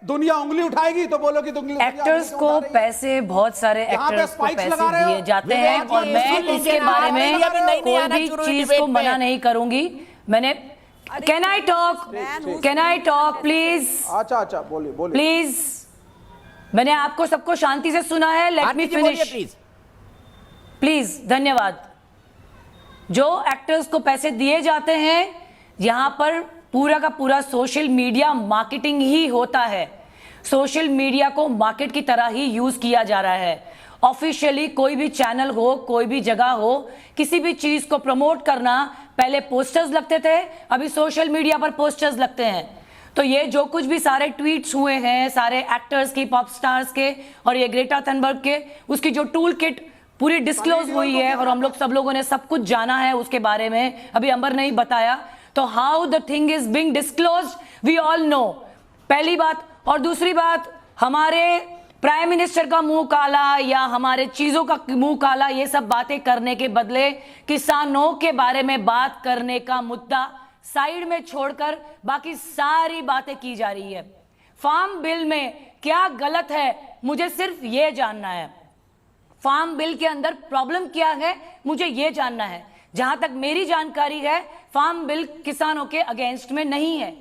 दुनिया उंगली उठाएगी तो बोलो कि एक्टर्स को पैसे, बहुत सारे एक्टर्स को पैसे दिए जाते हैं, और मैं इसके बारे में कोई भी चीज को मना नहीं करूंगी। मैंने कैन आई टॉक प्लीज? अच्छा बोलिए प्लीज। मैंने आपको सबको शांति से सुना है, लेट मी फिनिश प्लीज। धन्यवाद। जो एक्टर्स को पैसे दिए जाते हैं यहाँ पर पूरा का पूरा सोशल मीडिया मार्केटिंग ही होता है। सोशल मीडिया को मार्केट की तरह ही यूज किया जा रहा है। ऑफिशियली कोई भी चैनल हो, कोई भी जगह हो, किसी भी चीज को प्रमोट करना, पहले पोस्टर्स लगते थे, अभी सोशल मीडिया पर पोस्टर्स लगते हैं। तो ये जो कुछ भी सारे ट्वीट्स हुए हैं, सारे एक्टर्स के, पॉप स्टार्स के और ये ग्रेटा थनबर्ग के, उसकी जो टूल किट पूरी डिस्क्लोज हुई है और हम लोग सब लोगों ने सब कुछ जाना है उसके बारे में, अभी अंबर ने ही बताया। तो how the thing is being disclosed we all know, पहली बात। और दूसरी बात, हमारे प्राइम मिनिस्टर का मुंह काला या हमारे चीजों का मुंह काला, ये सब बातें करने के बदले किसानों के बारे में बात करने का मुद्दा साइड में छोड़कर बाकी सारी बातें की जा रही है। फार्म बिल में क्या गलत है, मुझे सिर्फ ये जानना है। फार्म बिल के अंदर प्रॉब्लम क्या है, मुझे ये जानना है। जहां तक मेरी जानकारी है, फार्म बिल किसानों के अगेंस्ट में नहीं है।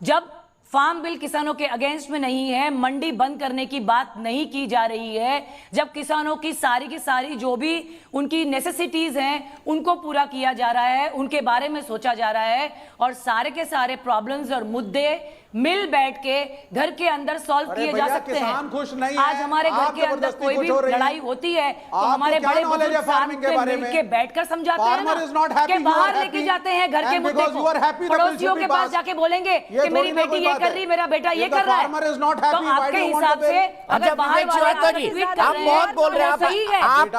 जब फार्म बिल किसानों के अगेंस्ट में नहीं है, मंडी बंद करने की बात नहीं की जा रही है, जब किसानों की सारी जो भी उनकी नेसेसिटीज हैं उनको पूरा किया जा रहा है, उनके बारे में सोचा जा रहा है और सारे के सारे प्रॉब्लम्स और मुद्दे मिल बैठ के घर के अंदर सॉल्व किए जा सकते हैं। खुश नहीं आज हमारे घर के अंदर कोई भी लड़ाई होती है तो हमारे बड़े बुजुर्ग साथ में मिलकर बैठकर समझाते हैं ना, कि बाहर लेके जाते हैं घर के मुद्दे को, पड़ोसियों के पास जाके बोलेंगे कि मेरी बेटी ये कर रही, मेरा बेटा ये कर रहा है। तो आपके हिसाब से अगर बाहर वाले आप बहुत बोल रहे हैं, आप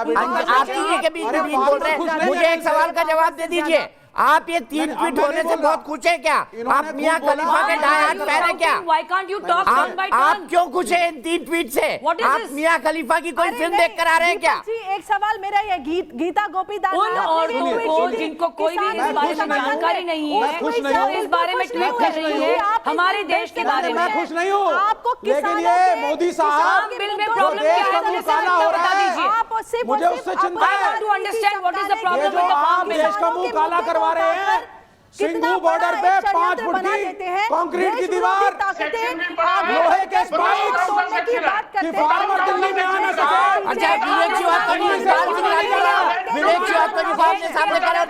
आरती के बीच में बोल रहे हैं, मुझे एक सवाल का जवाब दे दीजिए। आप ये 3 ट्वीट होने से बहुत खुश हैं क्या? आप मियां खलीफा के डायन फैन हैं क्या? आप क्यों खुश हैं इन 3 ट्वीट से? आप मियां खलीफा की कोई फिल्म देख कर आ रहे हैं क्या? एक सवाल मेरा ये, गीता गोपीदास उन औरतों को जिनको कोई भी इस बारे में जानकारी नहीं है, वो इस बारे में ट्वीट कर रही है हमारे देश के बारे में। मैं खुश नहीं हूँ, आपको लेकिन ये मोदी साहब बिल में प्रॉब्लम क्या है, मुझे बता दीजिए। मुझे उससे चिंता है। To understand what is the problem with the farm bill. देश का मुंह काला करवा रहे हैं। सिंघू बॉर्डर पे 5 फुट की कंक्रीट की दीवार, लोहे के स्पाइक्स, कि फार्मर दिल्ली में आ ना सके। अच्छा, विवेक श्रीवास्तव जी, विवेक श्रीवास्तव जी को आपने सामने करा।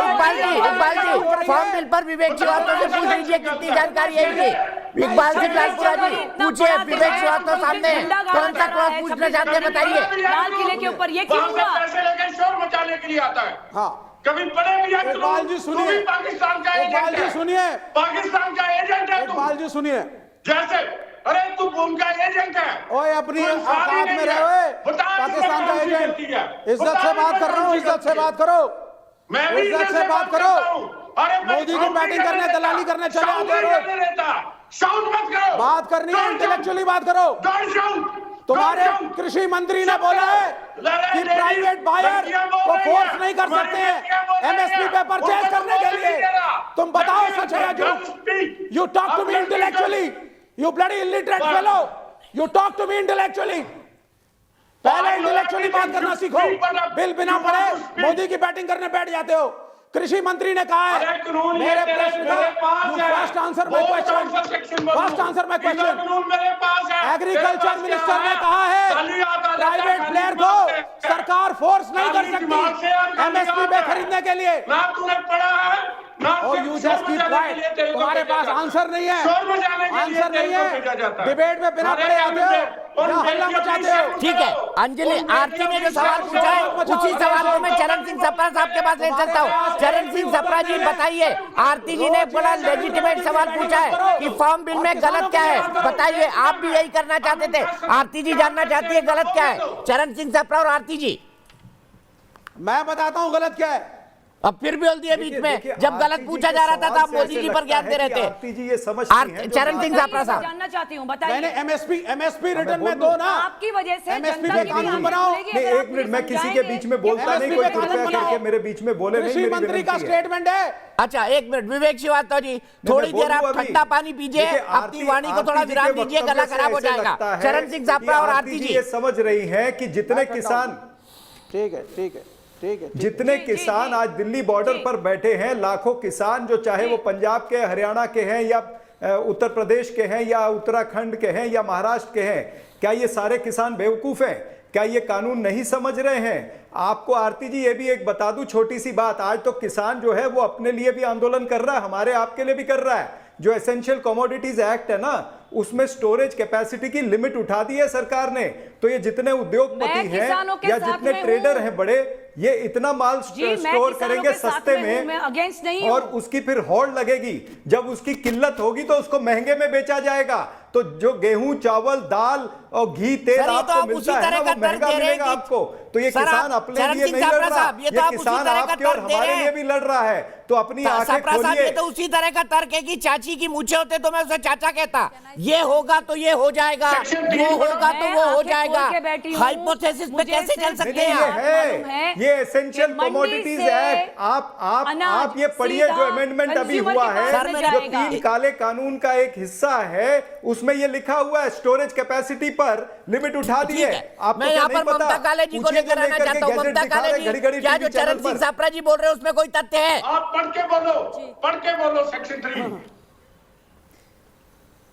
इकबाल जी, फार्म बिल पर विवेक श्रीवास्तव से पूछ लीजिए कितनी जानकारी है इनकी। इकबाल सिंह लालपुरा जी पूछिए, विवेक श्रीवास्तव सामने कौन सा क्लॉज पूछना चाहते हैं, बताइए। लाल किले के ऊपर ये क्यों हुआ? पैसे लेकर शोर मचाने के लिए आता है। हाँ, कभी पढ़े भी इकबाल जी सुनिए, पाकिस्तान का इकबाल जी सुनिए, पाकिस्तान का एजेंट है। इकबाल जी सुनिए, जैसे अरे तू उनका एजेंट है। ओए अपनी औकात में रहे, पाकिस्तान का एजेंट। इज्जत से बात कर रहा हूँ, इज्जत से बात करो, मैं भी इज्जत से बात करो। अरे मोदी की बैटिंग करने, दलाली करने चले आते हो। शाउट मत करो, बात करनी है, इंटेलेक्चुअली बात करो। तुम्हारे कृषि मंत्री ने बोला है कि प्राइवेट बायर को फोर्स नहीं कर सकते हैं एमएसपी पे परचेज करने के लिए। तुम बताओ सच है या झूठ? You talk to me intellectually, you bloody illiterate fellow, you talk to me intellectually. पहले इंटेलेक्चुअली बात करना सीखो, बिल बिना पढ़े मोदी की बैटिंग करने बैठ जाते हो। कृषि मंत्री ने कहा है, मेरे प्रश्न का first answer my question, first answer my question. Agriculture minister ने कहा है प्राइवेट प्लेयर को सरकार फोर्स नहीं कर सकती एमएसपी पे खरीदने के लिए। ना तूने पढ़ा है ना यू जस्ट कीप क्वाइट, तुम्हारे पास आंसर नहीं है, आंसर नहीं है। डिबेट में बिना पढ़े आते हो या हल्ला मचाते हो। ठीक है, अंजलि आरती ने जो सवाल पूछा है उसी सवाल को मैं चरण सिंह सप्रा साहब के पास ले चलता हूँ। चरण सिंह सप्रा जी बताइए, आरती जी ने बड़ा लेजिटिमेट सवाल पूछा है कि फार्म बिल में गलत क्या है, बताइए। आप भी यही करना चाहते थे, आरती जी जानना चाहती है गलत क्या है। चरण सिंह सप्रा और आरती जी, मैं बताता हूँ गलत क्या है। अब फिर भी बोल दिया बीच में, जब गलत पूछा जा रहा था तो आप मोदी जी पर ज्ञान दे रहे थे। चरण सिंह सप्रा साहब, जानना चाहती हूँ, बताइए। मैंने एमएसपी रिटर्न में दो ना, आपकी वजह से एमएसपी जनता पे कानून बनाओ। एक मिनट, मैं किसी के बीच में बोलता नहीं, कोई कृपया करके मेरे बीच में बोले नहीं। कृषि मंत्री का स्टेटमेंट है। अच्छा एक मिनट, विवेक श्रीवास्तव जी थोड़ी देर आप ठंडा पानी पीजिए, अपनी वाणी को थोड़ा विराम दीजिए, गला खराब हो जाएगा। चरण सिंह सप्रा और आरती जी ये समझ रही है कि जितने किसान, ठीक है ठीक है ठीक है, जितने किसान आज दिल्ली बॉर्डर पर बैठे हैं, लाखों किसान, जो चाहे वो पंजाब के, हरियाणा के हैं या उत्तर प्रदेश के हैं या उत्तराखंड के हैं या महाराष्ट्र के हैं, क्या ये सारे किसान बेवकूफ हैं? क्या ये कानून नहीं समझ रहे हैं? आपको आरती जी ये भी एक बता दूं छोटी सी बात, आज तो किसान जो है वो अपने लिए भी आंदोलन कर रहा है, हमारे आपके लिए भी कर रहा है। जो एसेंशियल कमोडिटीज एक्ट है ना, उसमें स्टोरेज कैपेसिटी की लिमिट उठा दी है सरकार ने। तो ये जितने उद्योगपति हैं या जितने ट्रेडर हैं बड़े, ये इतना माल स्टोर करेंगे सस्ते में अगेंस्ट नहीं और उसकी फिर होड़ लगेगी। जब उसकी किल्लत होगी तो उसको महंगे में बेचा जाएगा। तो जो गेहूं, चावल, दाल और घी, तेल आपको मिलता है ना, वो महंगा मिलेगा आपको। तो ये किसान अपने लिए नहीं लड़ रहा, ये किसान आपके और हमारे लिए भी लड़ रहा है। तो अपनी आंखें खोलिए। तो उसी तरह का तर्क है कि चाची की मूछे होते तो मैं उसे चाचा कहता। ये होगा तो ये हो जाएगा, वो होगा तो वो हो जाएगा। हाइपोथेसिस पे कैसे चल सकते हैं? ये एसेंशियल कमोडिटीज एक्ट, आप ये पढ़िए जो अमेंडमेंट अभी हुआ है, जो 3 काले कानून का एक हिस्सा है, उसमें ये लिखा हुआ है स्टोरेज कैपेसिटी पर लिमिट उठा दी है। मैं यहाँ पर ममता काले जी को लेकर आना चाहता हूँ। ममता काले जी, क्या जो चरण सिंह सापरा जी बोल रहे हैं उसमें कोई तथ्य है? आप पढ़ के बोलो section 3।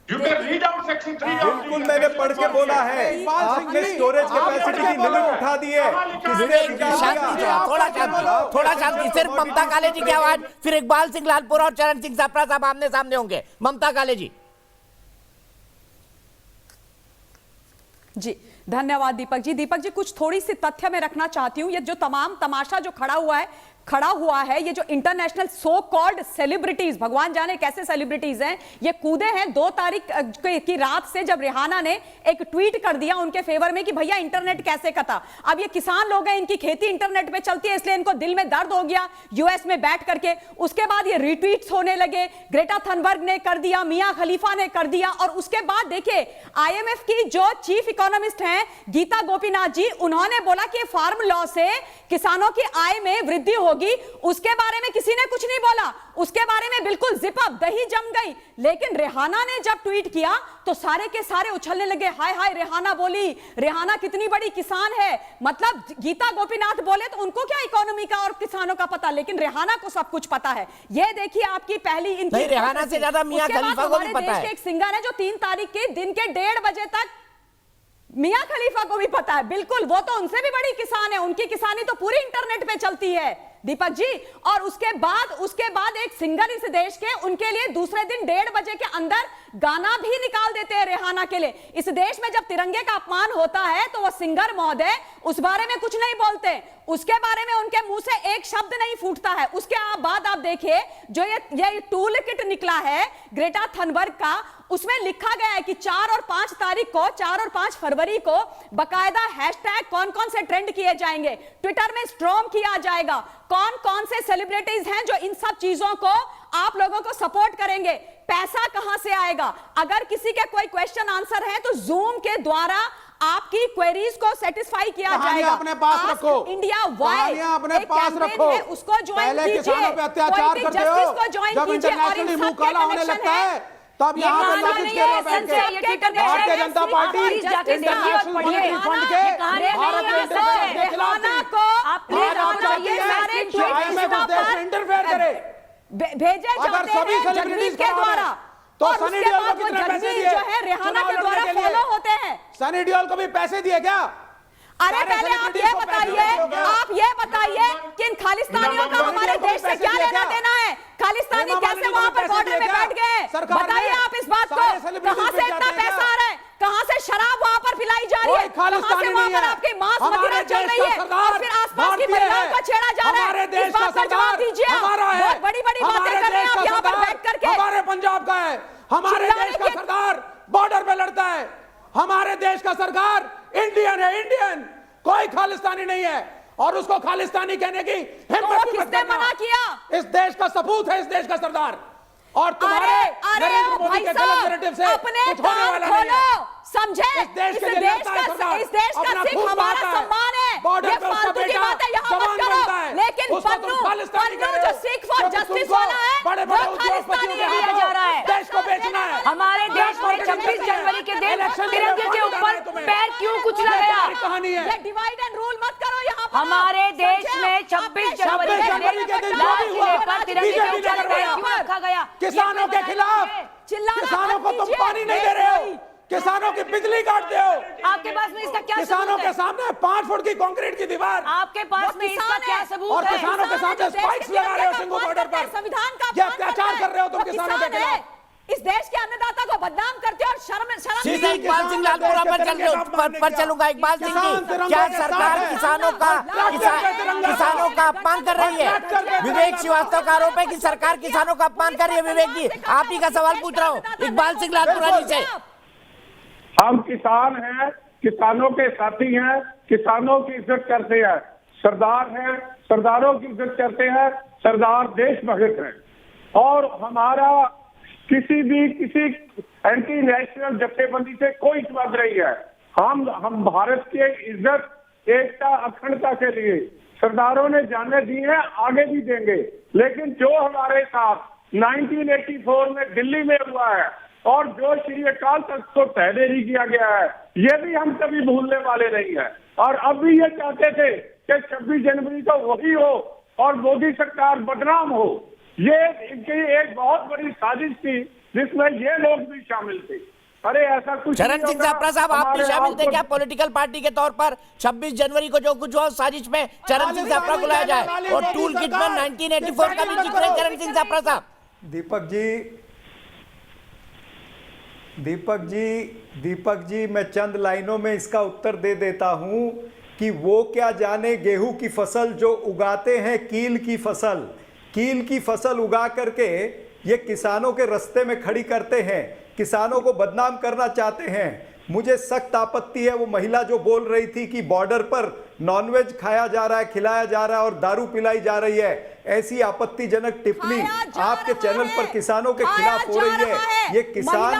You can read out section 3। बिल्कुल मैंने पढ़ के बोला है। आपने स्टोरेज कैपेसिटी की लिमिट उठा दी है। थोड़ा शांति। सिर्फ ममता काले जी की आवाज, फिर इकबाल सिंह लालपुरा और चरण सिंह सापरा साहब आमने सामने होंगे। ममता काले जी। जी धन्यवाद दीपक जी। दीपक जी, कुछ थोड़ी सी तथ्य मैं रखना चाहती हूँ। ये जो तमाम तमाशा जो खड़ा हुआ है, ये जो इंटरनेशनल सो कॉल्ड सेलिब्रिटीज, भगवान जाने कैसे सेलिब्रिटीज हैं, ये कूदे हैं 2 तारीख की रात से, जब रिहाना ने एक ट्वीट कर दिया उनके फेवर में कि भैया इंटरनेट कैसे कटा। अब ये किसान लोग हैं, इनकी खेती इंटरनेट पे चलती है, इसलिए इनको दिल में दर्द हो गया यूएस में बैठ करके। उसके बाद ये रिट्वीट्स होने लगे, ग्रेटा थनबर्ग ने कर दिया, मियां खलीफा ने कर दिया, और उसके बाद देखिए आईएमएफ की जो चीफ इकोनॉमिस्ट हैं गीता गोपीनाथ जी, उन्होंने बोला कि फार्म लॉ से किसानों की आय में वृद्धि होगी। उसके बारे में किसी ने कुछ नहीं बोला, उसके बारे में बिल्कुल जिप अप, दही जम गई। लेकिन रेहाना ने जब ट्वीट किया तो सारे के सारे उछलने लगे, हाय हाय रेहाना बोली, रेहाना कितनी बड़ी किसान है। मतलब गीता गोपीनाथ बोले तो उनको क्या इकोनॉमी का और किसानों का पता, लेकिन रेहाना को सब कुछ पता है। ये देखिए आपकी पहली इनकी रेहाना से ज्यादा मियां खलीफा को भी पता है। एक सिंगर है जो 3 तारीख के दिन के 1:30 बजे तक, मियां खलीफा को भी पता है, बिल्कुल, वो तो उनसे भी बड़ी किसान है, उनकी किसानी तो पूरी इंटरनेट पे चलती है दीपक जी। और उसके बाद एक सिंगर इस देश के, उनके लिए दूसरे दिन 1:30 बजे के अंदर गाना भी निकाल देते हैं रेहाना के लिए। इस देश में जब तिरंगे का अपमान होता है तो वो सिंगर महोदय उस बारे में कुछ नहीं बोलते, उसके बारे में उनके मुंह से एक शब्द नहीं फूटता है। उसके बाद आप देखिए जो ये टूल किट निकला है ग्रेटा थनबर्ग का, उसमें लिखा गया है कि 4 और 5 फरवरी को बकायदा हैशटैग कौन कौन से ट्रेंड किए जाएंगे, ट्विटर में स्ट्रॉम किया जाएगा, कौन कौन से सेलिब्रिटीज हैं जो इन सब चीजों को आप लोगों को सपोर्ट करेंगे, पैसा कहां से आएगा। अगर किसी के कोई क्वेश्चन आंसर है तो जूम के द्वारा आपकी क्वेरीज को सेटिस्फाई किया जाएगा। अपने पास रखो, इंडिया वाई अपने पास रखो, उसको ज्वाइन कीजिए, किसानों पे अत्याचार करते हो, जब इंटरनेशनली मुंह काला होने लगता है तब यहाँ पे लॉजिक के रहे बैठ के Bharatiya Janata party international monetary fund के भारत में इंटरफेयर के खिलाफ थी। आज आप चाहते हैं कि आईएमएफ देश में इंटरफेयर करे, भेजे अगर सभी सेलिब्रिटीज के द्वारा तो सनी देओल को कितने पैसे दिए जो है रेहाना के द्वारा फॉलो होते हैं, सनी देओल को भी पैसे दिए क्या? अरे पहले आप ये बताइए कि इन खालिस्तानियों का हमारे देश से क्या लेना देना है? खालिस्तानी कैसे वहां पर बॉर्डर में बैठ गए? बताइए आप इस बात को, कहां से इतना पैसा आ रहा है, कहां से शराब वहां पर पिलाई जा रही है, कहां से वहां पर आपकी मांस मदिरा चल रही है और फिर आसपास की महिलाओं को छेड़ा जा रहा है? इस बात का जवाब दीजिए। बहुत बड़ी बड़ी बातें कर रहे हैं आप यहाँ पर बैठ करके। हमारे पंजाब का है, हमारे देश का सरकार बॉर्डर पे लड़ता है, हमारे देश का सरकार इंडियन है, इंडियन, कोई खालिस्तानी नहीं है, और उसको खालिस्तानी कहने की हिम्मत भी मत करना। मना किया? इस देश का सपूत है, इस देश का सरदार, और तुम्हारे नरेंद्र मोदी के गलत नैरेटिव से कुछ होने वाला नहीं है। समझे? इस देश का सिर्फ हमारा सम्मान है, ये फालतू की बात है यहाँ मत करो। लेकिन पन्नू जो सिख फॉर जस्टिस वाला है वो खालिस्तानी दिया जा रहा है, देश को बेचना है। हमारे देश में 26 जनवरी के दिन तिरंगे के ऊपर पैर क्यों कुचला गया? ये डिवाइड एंड रूल मत करो यहाँ पर। हमारे देश में 26 जनवरी के दिन लाल किले पर तिरंगे के ऊपर पैर क्यों रखा गया? किसानों के खिलाफ, किसानों को तुम पानी नहीं दे रहे हो, किसानों की बिजली काटते हो। आपके पास में इसका क्या किसानों सबूत के है? सामने 5 फुट की कंक्रीट की दीवार, आपके पास में इसका क्या सबूत और है? किसानों के सामने स्पाइक्स लगा रहे हो सिंगू बॉर्डर पर। संविधान का ये अत्याचार कर रहे हो तुम किसानों के खिलाफ। इस देश के अन्नदाता को बदनाम करते हो और शर्म सीधे इकबाल सिंह लालपुरा पर चलूंगा। इकबाल सिंह जी, क्या सरकार किसानों का अपमान कर रही है? विवेक श्रीवास्तव का आरोप है कि सरकार किसानों का अपमान कर रही है। विवेक जी, आप ही का सवाल पूछ रहा हूँ इकबाल सिंह लालपुरा जी से। हम किसान हैं, किसानों के साथी हैं, किसानों की इज्जत करते हैं, सरदार हैं, सरदारों की इज्जत करते हैं, सरदार देशभक्त हैं। और हमारा किसी एंटी नेशनल जत्थेबंदी से कोई संबंध नहीं है। हम भारत के इज्जत, एकता, अखंडता के लिए सरदारों ने जाने दी है, आगे भी देंगे। लेकिन जो हमारे साथ 1984 में दिल्ली में हुआ है और जो श्री अकाल तख्त को तहरीरी किया गया है, ये भी हम कभी भूलने वाले नहीं है। और अब भी ये चाहते थे कि 26 जनवरी को वही हो और मोदी सरकार बदनाम हो। ये इनकी एक बहुत बड़ी साजिश थी जिसमें ये लोग भी शामिल थे। अरे ऐसा कुछ चरण सिंह जाफरा साहब, आप भी शामिल थे क्या पॉलिटिकल पार्टी के तौर पर? 26 जनवरी को जो कुछ हुआ साजिश में चरण सिंह जाफरा को लाया जाए और टूल किट में 1984 का भी जिक्र है। चरण सिंह जाफरा साहब। दीपक जी, मैं चंद लाइनों में इसका उत्तर दे देता हूं कि वो क्या जाने गेहूं की फसल जो उगाते हैं, कील की फसल उगा करके ये किसानों के रास्ते में खड़ी करते हैं, किसानों को बदनाम करना चाहते हैं। मुझे सख्त आपत्ति है वो महिला जो बोल रही थी कि बॉर्डर पर नॉनवेज खाया जा रहा है, खिलाया जा रहा है और दारू पिलाई जा रही है। ऐसी आपत्तिजनक टिप्पणी आपके चैनल पर किसानों के खिलाफ हो रही है। ये किसान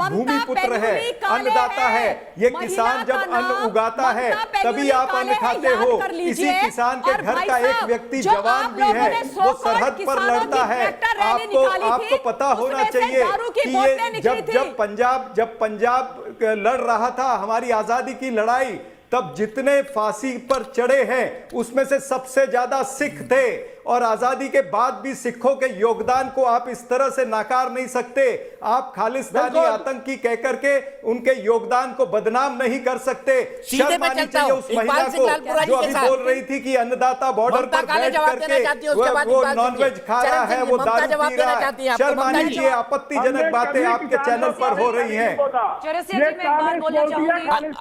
भूमि पुत्र है, अन्नदाता है। ये किसान जब अन्न उगाता है तभी आप अन्न खाते हो। इसी किसान के घर का एक व्यक्ति जवान भी है, वो सरहद पर लड़ता है। आपको पता होना चाहिए कि ये जब पंजाब लड़ रहा था हमारी आजादी की लड़ाई, तब जितने फांसी पर चढ़े हैं उसमें से सबसे ज्यादा सिख थे। और आजादी के बाद भी सिखों के योगदान को आप इस तरह से नकार नहीं सकते। आप खालिस्तानी आतंकी कहकर के उनके योगदान को बदनाम नहीं कर सकते। शर्म आनी चाहिए उस महिला को जो अभी बोल रही थी कि अन्नदाता बॉर्डर पर बैठ करके वो नॉनवेज खा रहा है, वो दारू पी रहा है। शर्म आनी चाहिए। आपत्तिजनक बातें आपके चैनल पर हो रही हैं।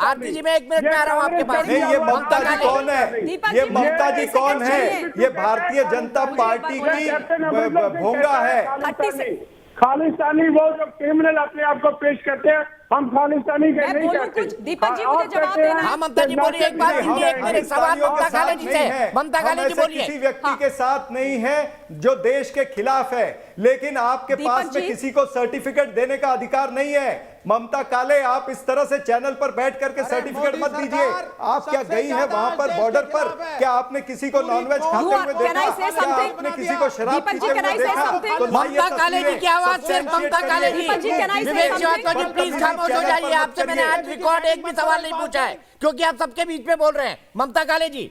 आरती जी, मैं 1 मिनट में आ रहा हूँ आपके पास। ये ममता जी कौन है? ये ममता जी कौन है? ये भारतीय जनता पार्टी की भोंगा है। खालिस्तानी वो जो क्रिमिनल अपने आप को पेश करते हैं, हम खालिस्तानी के नहीं कहते। दीपक जी मुझे जवाब देना। हाँ ममता जी बोलिए, एक बात मेरे सवाल ममता काले जी से। ममता काले जी बोलिए। किसी व्यक्ति के साथ नहीं है जो देश के खिलाफ है, लेकिन आपके पास में किसी को सर्टिफिकेट देने का अधिकार नहीं है। ममता काले, आप इस तरह से चैनल पर बैठ करके सर्टिफिकेट मत दीजिए। आप क्या गई हैं वहां पर बॉर्डर पर? क्या आपने किसी को नॉनवेज खाते हुए देखा? क्या आपने किसी को शराब पीते हुए देखा? तो ममता काले जी की आवाज से ममता काले जी, विवेक श्रीवास्तव जी प्लीज खामोश हो जाइए। आपसे मैंने आज रिकॉर्ड एक भी सवाल नहीं पूछा है क्योंकि आप सबके बीच में बोल रहे हैं। ममता काले जी।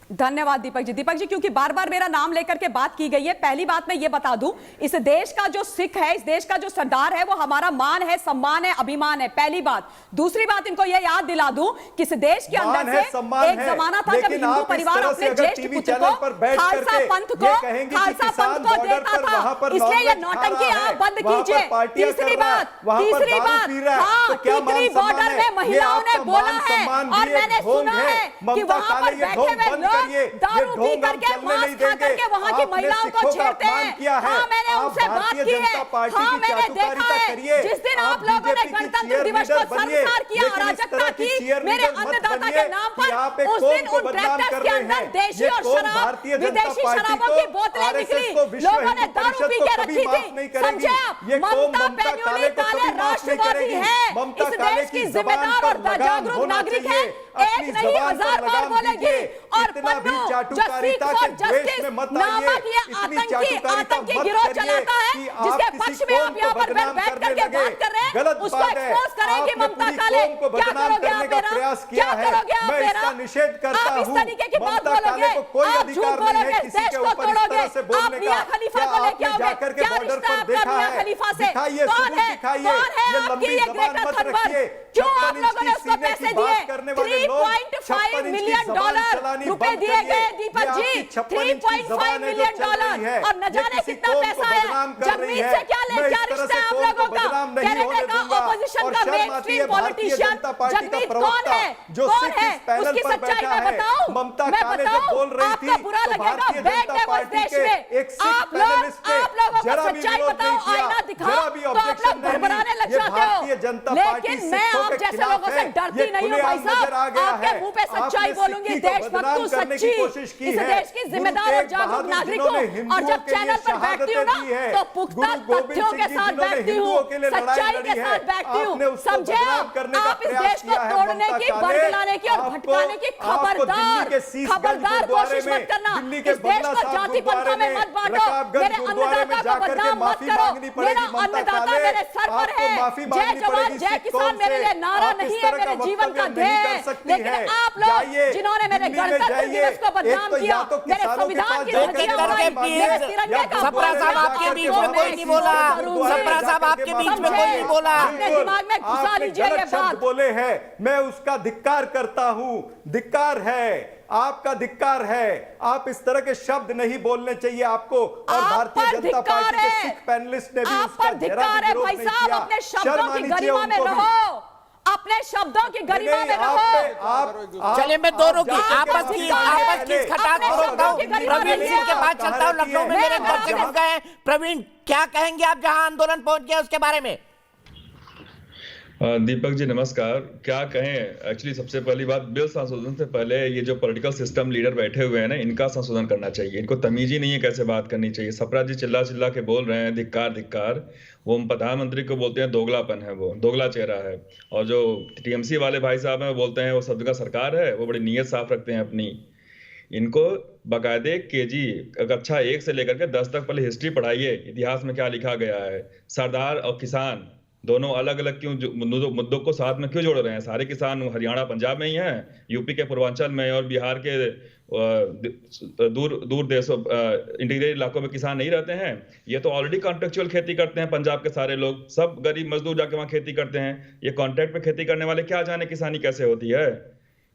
धन्यवाद दीपक जी, क्योंकि बार बार मेरा नाम लेकर के बात की गई है। पहली बात मैं ये बता दूं, इस देश का जो सिख है, इस देश का जो सरदार है, वो हमारा मान है, सम्मान है, अभिमान है। पहली बात। दूसरी बात, इनको ये याद दिला दूं कि इस देश के अंदर से एक जमाना था जब हिंदू परिवार अपने ज्येष्ठ पुत्र को खालसा पंथ को देता था। इसलिए ये नौटंकी आप बंद कीजिए। तीसरी बात, टिकरी बॉर्डर में महिलाओं ने बोला है और मैंने सुना है कि वहां पर बैठे हुए लोग दारू पी करके मांस खा करके वहां की महिलाओं को छेड़ते हैं। हाँ, मैंने उनसे बात की है। हाँ, मैंने देखा है जिस दिन आप लोगों ने गणतंत्र दिवस को संस्कार किया, अराजकता की मेरे अन्नदाता के नाम पर, उस दिन उन ट्रैक्टर्स के अंदर देशी और शराब, विदेशी शराबों की बोतलें निकली, लोगों ने दारू पी के रखी थी। समझे आप? ममता पेन्युली काले राष्ट्रवादी है, इस देश की जिम्मेदार और जागरूक नागरिक है। एक नहीं 1000 बार बोलेगी। और पन्नू जो सीख फॉर जस्टिस नामक ये आतंकी गिरोह चलाता है, जिसके पक्ष में आप यहाँ पर बैठ करके बात कर रहे हैं, उसको एक्सपोज करेंगे। ममता काले, क्या करोगे आप मेरा? क्या करोगे आप मेरा? आप इस तरीके की बात बोलोगे, आप झूठ बोलोगे, देश को तोड़ोगे। आप मियां खलीफा को लेके आओगे। क्या रिश्ता है आपका मियां खलीफा से? लाइए सबूत दिखाइए, ये लंबी जबान मत रखिए। क्यों आप लोगों ने उसको पैसे दिए? 3.5 मिलियन डॉलर रुपए दिए गए दीपक जी, 3.5 मिलियन डॉलर, और न जाने कितना पैसा आया। जगमीत से क्या रिश्ता है आप लोगों का? कनाडा का ऑपोजिशन का मेनस्ट्रीम पॉलिटिशियन जगमीत कौन है? कौन है? उसकी सच्चाई मैं बताऊं? मैं बताऊं? आपको बुरा लगेगा। बैड नेवर्स देश में आप लोगों को सच्चाई बताओ, आईना दिखाओ तो आप लोग घबराने लग जाते हो। लेकिन मैं आप जैसे लोगों से डरती नहीं हूँ भाई साहब। आपके मुंह पे सच्चाई बोलूंगी, देशभक्त सच्ची, इस देश की जिम्मेदार और जागरूक नागरिक हूँ। और जब चैनल पर बैठती हूँ ना तो पुख्ता तथ्यों के साथ बैठती हूँ, सच्चाई के साथ बैठती हूँ। समझे आप इस देश को तोड़ने की, बरगलाने की और भटकाने की खबरदार कोशिश मत करना। इस देश को जाति पंथा में मत बांटो, मेरे अन्नदाता को बदनाम मत करो। मेरा अन्नदाता मेरे सर पर है। जय जवान जय किसान मेरे लिए नारा नहीं है, मेरे जीवन का ध्येय है। लेकिन आप लोग जिन्होंने मेरे गणतंत्र दिवस को बदनाम किया, मेरे संविधान की धज्जियां उड़ाई, मेरे तिरंगे का सप्रा साहब आपके बीच में कोई नहीं बोला, सप्रा साहब आपके बीच में कोई नहीं बोला। अपने दिमाग में घुसा लीजिए ये बात। बोले हैं, मैं उसका धिक्कार करता हूं, धिक्कार है, आपका धिक्कार है। आप इस तरह के शब्द नहीं बोलने चाहिए आपको। और भारतीय जनता पार्टी के सिख पैनलिस्ट ने भी उसका जरा भी विरोध नहीं किया। अपने शब्दों की गरिमा में रहो, अपने शब्दों की गरिमा में रहो। चलिए मैं दोनों की आपस की खटास को रोकता हूं। प्रवीण सिंह के बाद चलता हूं। लखनऊ में मेरे दर्शक रुक गए हैं। प्रवीण, क्या कहेंगे आप जहां आंदोलन पहुंच गया उसके बारे में? दीपक जी नमस्कार। क्या कहें, एक्चुअली सबसे पहली बात, बिल संशोधन से पहले ये जो पॉलिटिकल सिस्टम लीडर बैठे हुए हैं ना, इनका संशोधन करना चाहिए। इनको तमीज ही नहीं है कैसे बात करनी चाहिए। सप्रा जी चिल्ला चिल्ला के बोल रहे हैं धिक्कार धिक्कार। वो प्रधानमंत्री को बोलते हैं दोगलापन है, वो दोगला चेहरा है। और जो टीएमसी वाले भाई साहब हैं वो बोलते हैं वो सब का सरकार है, वो बड़ी नीयत साफ रखते हैं अपनी। इनको बाकायदे केजी कक्षा 1 से लेकर के 10 तक पहले हिस्ट्री पढ़ाइए, इतिहास में क्या लिखा गया है। सरदार और किसान दोनों अलग अलग क्यों मुद्दों को साथ में क्यों जोड़ रहे हैं? सारे किसान हरियाणा पंजाब में ही हैं, यूपी के पूर्वांचल में और बिहार के दूर देशों इंटीरियर इलाकों में किसान नहीं रहते हैं। ये तो ऑलरेडी कॉन्ट्रेक्चुअल खेती करते हैं। पंजाब के सारे लोग, सब गरीब मजदूर जाके वहां खेती करते हैं। ये कॉन्ट्रैक्ट पे खेती करने वाले क्या जाने किसानी कैसे होती है।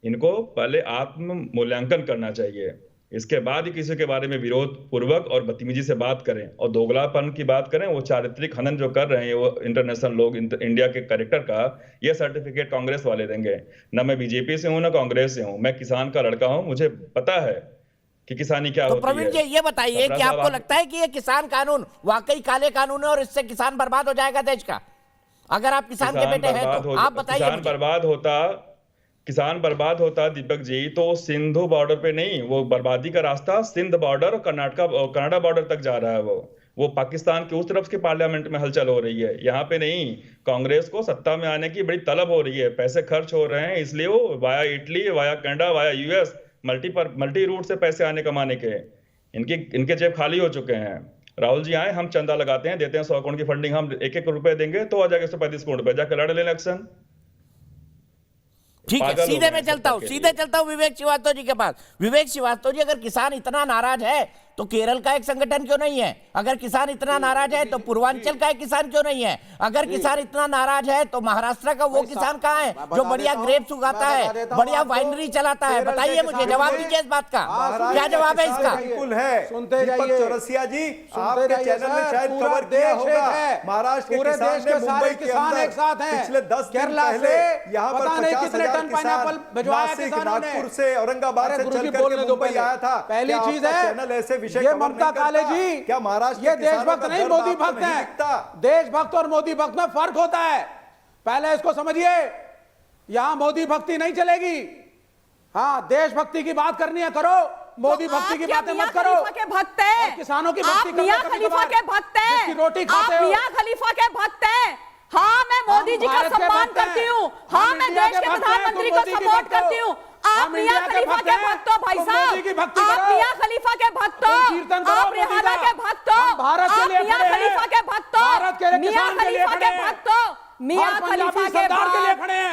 इनको पहले आत्म मूल्यांकन करना चाहिए, इसके बाद ही किसी के बारे में विरोध पूर्वक और बदतमीजी से बात करें। और दोगलापन की बात करें, वो चारित्रिक हनन जो कर रहे हैं वो इंटरनेशनल लोग इंडिया के कैरेक्टर का, ये सर्टिफिकेट कांग्रेस वाले देंगे। ना मैं बीजेपी से हूं ना कांग्रेस से हूं, मैं किसान का लड़का हूं, मुझे पता है कि किसानी क्या होती है। प्रवीण जी ये बताइए कि आपको लगता है कि ये किसान कानून वाकई काले कानून है और इससे किसान बर्बाद हो जाएगा देश का? अगर आप किसान के बेटे हैं तो आप बताइए। किसान बर्बाद होता दीपक जी तो सिंधु बॉर्डर पे नहीं, वो बर्बादी का रास्ता सिंध बॉर्डर और कनाडा बॉर्डर तक जा रहा है। वो पाकिस्तान के उस तरफ के पार्लियामेंट में हलचल हो रही है, यहाँ पे नहीं। कांग्रेस को सत्ता में आने की बड़ी तलब हो रही है, पैसे खर्च हो रहे हैं, इसलिए वो via Italy, via Canada, via US multi route से पैसे आने कमाने के इनके जेब खाली हो चुके हैं। राहुल जी आए, हम चंदा लगाते हैं, देते हैं 100 करोड़ की फंडिंग, हम 1-1 रुपए देंगे तो आ जाएगा 135 करोड़ रुपए, जाकर लड़ लें इलेक्शन। ठीक है, सीधे मैं चलता हूं विवेक श्रीवास्तव जी के पास। विवेक श्रीवास्तव जी, अगर किसान इतना नाराज है तो केरल का एक संगठन क्यों नहीं है? अगर किसान इतना नाराज है तो पूर्वांचल का एक किसान क्यों नहीं है? अगर किसान इतना नाराज है तो महाराष्ट्र का वो किसान कहाँ है जो बढ़िया ग्रेप्स उगाता है, बढ़िया वाइनरी चलाता है? बताइए मुझे, जवाब दीजिए इस बात का। क्या जवाब है इसका? बिल्कुल है। दीपक चौरसिया जी, आपके चैनल में शायद कवर किया होगा, महाराष्ट्र के किसान ने मुंबई के अंदर पिछले 10 दिन पहले यहाँ पर 50,000 किसान नासिक, नागपुर से, औरंगाबाद से चल करके मुंबई आया था। पहली चीज है, चैनल ऐसे ये ममता काले जी, क्या महाराष्ट्र ये देशभक्त नहीं मोदी भक्त है। देशभक्त और मोदी भक्त में फर्क होता है, पहले इसको समझिए। यहां मोदी भक्ति नहीं चलेगी। हाँ, देशभक्ति की बात करनी है करो, मोदी भक्ति की बातें मत करो। के भक्त हैं, किसानों की भक्ति करो। मियां खलीफा के भक्त हैं, रोटी खाते हो, मियां खलीफा के भक्त हैं। हाँ, मैं मोदी जी का सम्मान करती हूँ। हाँ, मैं देश के प्रधानमंत्री को सपोर्ट करती हूँ। आप मियां खलीफा के भक्त हो भाई साहब, आप मियां खलीफा के भक्त हो, आप रिहाना के भक्त हो, आप मियां खलीफा के भक्त हो, मियां खलीफा के भक्त हो, मियां खलीफा के भक्त,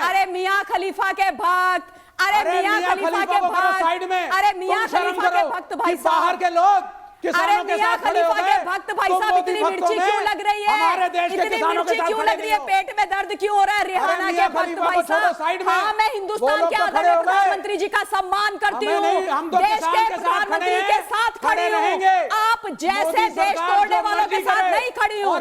अरे मियां खलीफा के भक्त, अरे मियां खलीफा के भक्त, अरे मियां खलीफा के भक्त भाई साहब। बाहर के लोग किसानों के साथ खड़े हो गए। भक्त भाई साहब, इतनी मिर्ची क्यों लग रही है? हमारे देश के किसानों के साथ क्यों लग रही है? पेट में दर्द क्यों हो रहा है? रिहाना के भक्त भाई साहब, हाँ, मैं हिंदुस्तान के आदरणीय प्रधानमंत्री जी का सम्मान करती हूँ, देश के प्रधानमंत्री के साथ खड़ी हूँ, आप जैसे देश तोड़ने वालों के साथ नहीं खड़ी हूँ।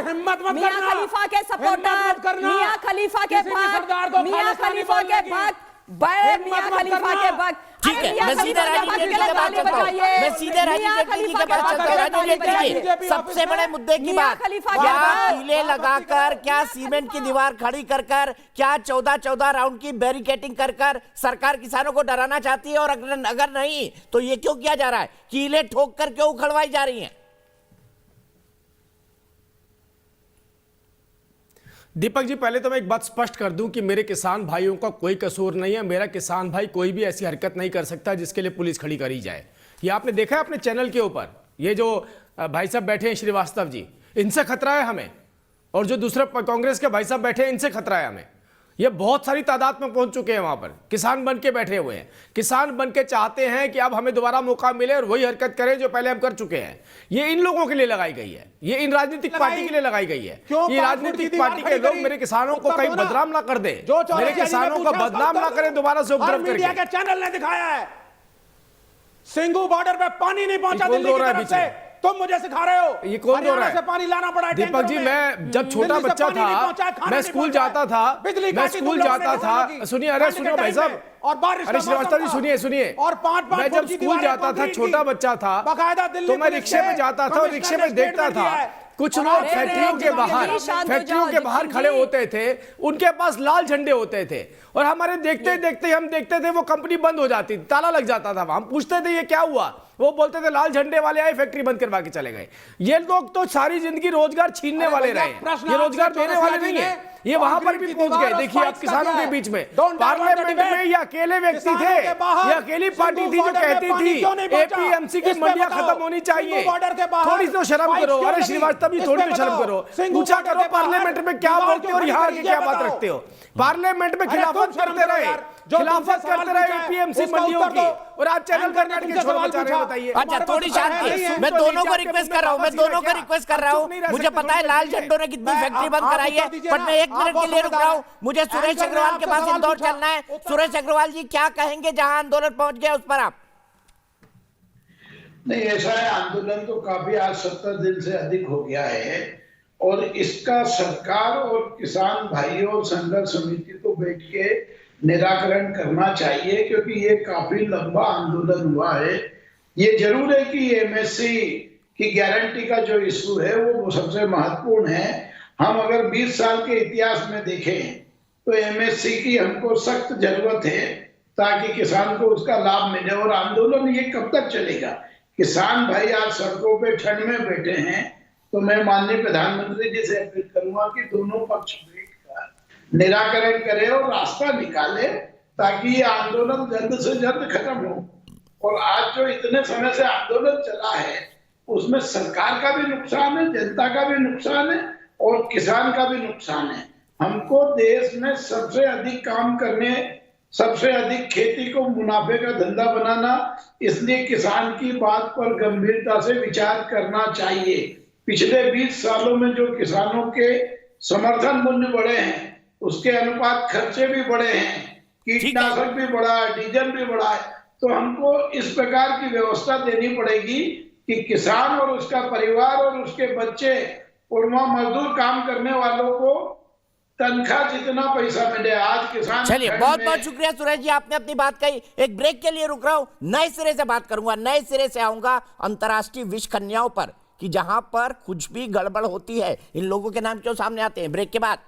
मियां खलीफा के सपोर्टर, मियां खलीफा के भक्त, मियां खलीफा के भक्त, मियां खलीफा के भक्त। ठीक है, मैं सीधे राजू जेटली की बात करता हूँ, मैं सीधे राजू जेटली की बात करता हूँ। राजू जेटली जी, सबसे बड़े मुद्दे की बात, क्या कीले लगाकर, क्या सीमेंट की दीवार खड़ी कर कर, क्या 14 राउंड की बैरिकेटिंग कर कर सरकार किसानों को डराना चाहती है? और अगर नहीं तो ये क्यों किया जा रहा है? कीले ठोक कर क्यों उखड़वाई जा रही है? दीपक जी, पहले तो मैं एक बात स्पष्ट कर दूं कि मेरे किसान भाइयों का कोई कसूर नहीं है। मेरा किसान भाई कोई भी ऐसी हरकत नहीं कर सकता जिसके लिए पुलिस खड़ी करी जाए। ये आपने देखा है अपने चैनल के ऊपर, ये जो भाई साहब बैठे हैं श्रीवास्तव जी, इनसे खतरा है हमें, और जो दूसरे कांग्रेस के भाई साहब बैठे हैं इनसे खतरा है हमें। ये बहुत सारी तादाद में पहुंच चुके हैं वहां पर, किसान बन के बैठे हुए हैं। किसान बन के चाहते हैं कि अब हमें दोबारा मौका मिले और वही हरकत करें जो पहले हम कर चुके हैं। ये इन लोगों के लिए लगाई गई है, ये इन राजनीतिक पार्टी के लिए लगाई गई है। ये राजनीतिक पार्टी के लोग मेरे किसानों को कहीं बदनाम ना कर दे, मेरे किसानों को बदनाम ना करें दोबारा से उपद्रव करके। मीडिया के चैनल ने दिखाया है सिंगू बॉर्डर पे पानी नहीं पहुंचा दिल्ली की तरफ से, तुम मुझे सिखा रहे हो। ये कौन बोल रहा है? से पानी लाना पड़ा है दीपक जी, मैं जब छोटा बच्चा था, मैं स्कूल जाता था, सुनिए, अरे सुनिए भाई साहब, और बारिश, अरे श्रीवास्तव जी सुनिए, और 5 मैं जब स्कूल जाता था, छोटा बच्चा था, तो मैं रिक्शे में जाता था और रिक्शे में देखता था कुछ लोग फैक्ट्रियों के बाहर खड़े होते थे, उनके पास लाल झंडे होते थे, और हमारे देखते देखते हम देखते थे वो कंपनी बंद हो जाती, ताला लग जाता था। हम पूछते थे ये क्या हुआ, वो बोलते थे लाल झंडे वाले आए, फैक्ट्री बंद करवा के चले गए। ये लोग तो सारी जिंदगी रोजगार छीनने वाले रहे, ये रोजगार देने वाले नहीं है। ये वहां पर भी पहुंच गए। देखिए आप किसानों के बीच में पार्लियामेंट में ये अकेले व्यक्ति थे, ये अकेली पार्टी थी जो कहती थी एपीएमसी की मंडियां खत्म होनी चाहिए। थोड़ी तो शर्म करो, अरे श्रीवास्तव जी थोड़ी तो शर्म करो, पूछा करो पार्लियामेंट में क्या बोलते हो और यहाँ आके क्या बात रखते हो। पार्लियामेंट में खिलाफत करते रहे, खिलाफत करते रहे एपीएमसी मंडियों की, और आज चैनल कर्नाटक के छोड़ बचा रहे हैं। बताइए। अच्छा थोड़ी शांति, मैं दोनों को रिक्वेस्ट कर रहा हूँ, मुझे पता है लाल झंडों ने कितनी फैक्ट्री बंद कराई है, बट मैं 1 मिनट के लिए रुक रहा हूँ। मुझे सुरेश अग्रवाल के पास इंदौर चलना है। सुरेश अग्रवाल जी क्या कहेंगे जहां आंदोलन पहुंच गया उस पर आप? नहीं, ऐसा है, आंदोलन तो काफी आज 70 दिन से अधिक हो गया है, और इसका सरकार और किसान भाइयों और संघर्ष समिति को बैठ के निराकरण करना चाहिए, क्योंकि ये काफी लंबा आंदोलन हुआ है। ये जरूर है कि एमएससी की गारंटी का जो इशू है वो सबसे महत्वपूर्ण है। हम अगर 20 साल के इतिहास में देखें तो एमएससी की हमको सख्त जरूरत है ताकि किसान को उसका लाभ मिले। और आंदोलन ये कब तक चलेगा? किसान भाई आज सड़कों पे ठंड में बैठे हैं, तो मैं माननीय प्रधानमंत्री जी से अपील करूंगा कि दोनों पक्ष बैठकर निराकरण करें और रास्ता निकाले ताकि ये आंदोलन जल्द से जल्द खत्म हो। और आज जो इतने समय से आंदोलन चला है उसमें सरकार का भी नुकसान है, जनता का भी नुकसान है और किसान का भी नुकसान है। हमको देश में सबसे अधिक काम करने, सबसे अधिक खेती को मुनाफे का धंधा बनाना, इसलिए किसान की बात पर गंभीरता से विचार करना चाहिए। पिछले 20 सालों में जो किसानों के समर्थन मूल्य बढ़े हैं उसके अनुपात खर्चे भी बढ़े हैं, कीटनाशक भी बढ़ा है, डीजल भी बढ़ा है। तो हमको इस प्रकार की व्यवस्था देनी पड़ेगी कि किसान और उसका परिवार और उसके बच्चे और वहां मजदूर काम करने वालों को तनख्वाह जितना पैसा मिले। आज किसान, चलिए बहुत बहुत शुक्रिया सुरेश जी, आपने अपनी बात कही। एक ब्रेक के लिए रुक रहा हूं, नए सिरे से बात करूंगा, नए सिरे से आऊंगा अंतर्राष्ट्रीय विष कन्याओं पर, कि जहां पर कुछ भी गड़बड़ होती है इन लोगों के नाम क्यों सामने आते हैं। ब्रेक के बाद